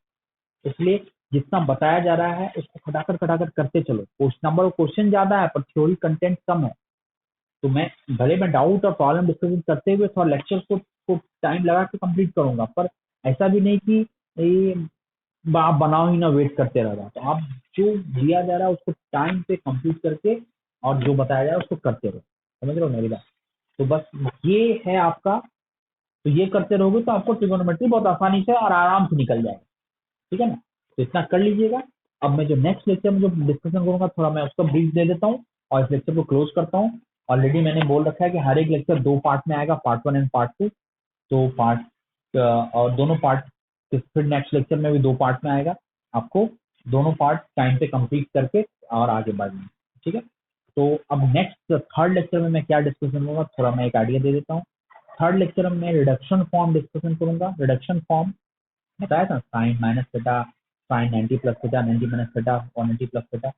इसलिए जितना बताया जा रहा है उसको खटाखट खटाखट करते चलो। क्वेश्चन नंबर क्वेश्चन ज्यादा है पर थ्योरी कंटेंट कम है, तो मैं भले मैं डाउट और प्रॉब्लम डिस्कशन करते हुए थोड़ा लेक्चर को टाइम लगा के कंप्लीट करूंगा, पर ऐसा भी नहीं कि ये आप बनाओ ही ना वेट करते रह जाओ। तो आप जो दिया जा रहा है उसको टाइम पे कंप्लीट करके और जो बताया जा रहा है उसको करते रहो, समझ रहे हो मेरी बात। तो बस ये है आपका, तो ये करते रहोगे तो आपको ट्रिगोनोमेट्री बहुत आसानी से और आराम से निकल जाएगा। ठीक है ना, तो इतना कर लीजिएगा। अब मैं जो नेक्स्ट लेक्चर में जो डिस्कशन करूंगा थोड़ा मैं उसका ब्रीफ दे देता हूँ। और इस लेक्चर को क्लोज करता हूँ। ऑलरेडी मैंने बोल रखा है कि हर एक लेक्चर 2 पार्ट में आएगा, पार्ट 1 एंड पार्ट 2। तो पार्ट और दोनों पार्ट फिर नेक्स्ट लेक्चर में भी 2 पार्ट में आएगा। आपको दोनों पार्ट टाइम पे कंप्लीट करके और आगे बढ़ना है, ठीक है। तो अब नेक्स्ट थर्ड लेक्चर में मैं क्या डिस्कशन करूंगा, थोड़ा मैं एक आइडिया दे देता हूँ। थर्ड लेक्चर में मैं रिडक्शन फॉर्म डिस्कशन करूंगा। रिडक्शन फॉर्म बताया था, sine minus theta, sine 90 plus theta, 90 minus theta, 180 plus theta.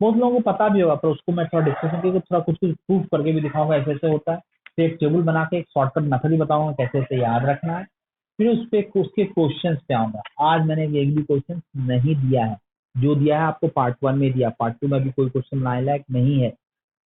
बहुत लोगों को पता भी होगा, पर उसको मैं थोड़ा डिस्कशन करके थोड़ा कुछ कुछ प्रूफ करके भी दिखाऊंगा ऐसे ऐसे होता है। फिर एक टेबल बना के एक शॉर्टकट मेथड भी बताऊंगा कैसे ऐसे याद रखना है। फिर उस पे उसके क्वेश्चंस पे आऊंगा। आज मैंने एक भी क्वेश्चन नहीं दिया है, जो दिया है आपको पार्ट 1 में दिया, पार्ट 2 में भी कोई क्वेश्चन लाने लायक नहीं है।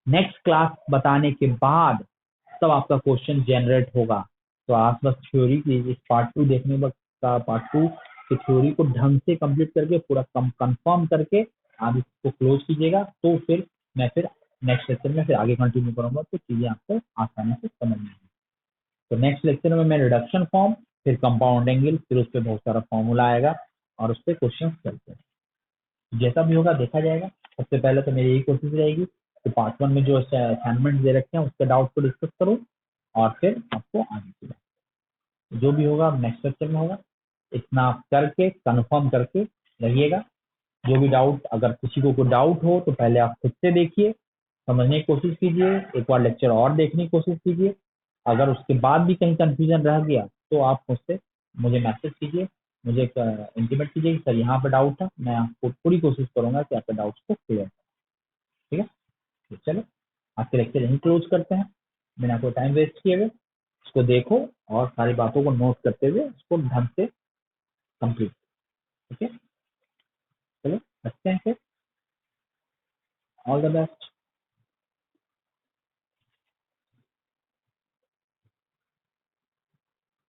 नेक्स्ट क्लास बताने के बाद तब आपका क्वेश्चन जनरेट होगा। तो आप बस थ्योरी की इस पार्ट 2 देखने का, पार्ट 2 की थ्योरी को ढंग से कंप्लीट करके पूरा कंफर्म करके आप इसको क्लोज कीजिएगा। तो फिर मैं फिर नेक्स्ट लेक्चर में फिर आगे कंटिन्यू करूंगा, तो चीजें आपको आसानी से समझ में आएंगी। तो नेक्स्ट लेक्चर में मैं रिडक्शन फॉर्म, फिर कंपाउंड एंगल, फिर उस पर बहुत सारा फॉर्मूला आएगा और उस पर क्वेश्चन चलते हैं। जैसा भी होगा देखा जाएगा। सबसे पहले तो मेरी यही कोशिश रहेगी कि पार्ट 1 में जो असाइनमेंट दे रखे हैं उसके डाउट को डिस्कस करूँ और फिर आपको आगे की जो भी होगा नेक्स्ट लेक्चर में होगा। इतना करके कंफर्म करके रहिएगा। जो भी डाउट, अगर किसी को कोई डाउट हो तो पहले आप खुद से देखिए, समझने की कोशिश कीजिए, एक बार लेक्चर और देखने की कोशिश कीजिए। अगर उसके बाद भी कहीं कंफ्यूजन रह गया तो आप मुझसे मुझे मैसेज कीजिए, मुझे इंटीमेट कीजिए कि सर यहाँ पे डाउट है। मैं आपको पूरी कोशिश करूंगा कि आपके डाउट्स को क्लियर करें, ठीक है। तो चलो आज के लेक्चर यहीं क्लोज करते हैं, बिना कोई टाइम वेस्ट किए हुए। इसको देखो और सारी बातों को नोट करते हुए इसको ढंग से कंप्लीट, ठीक है। चलो रखते हैं फिर, ऑल द बेस्ट।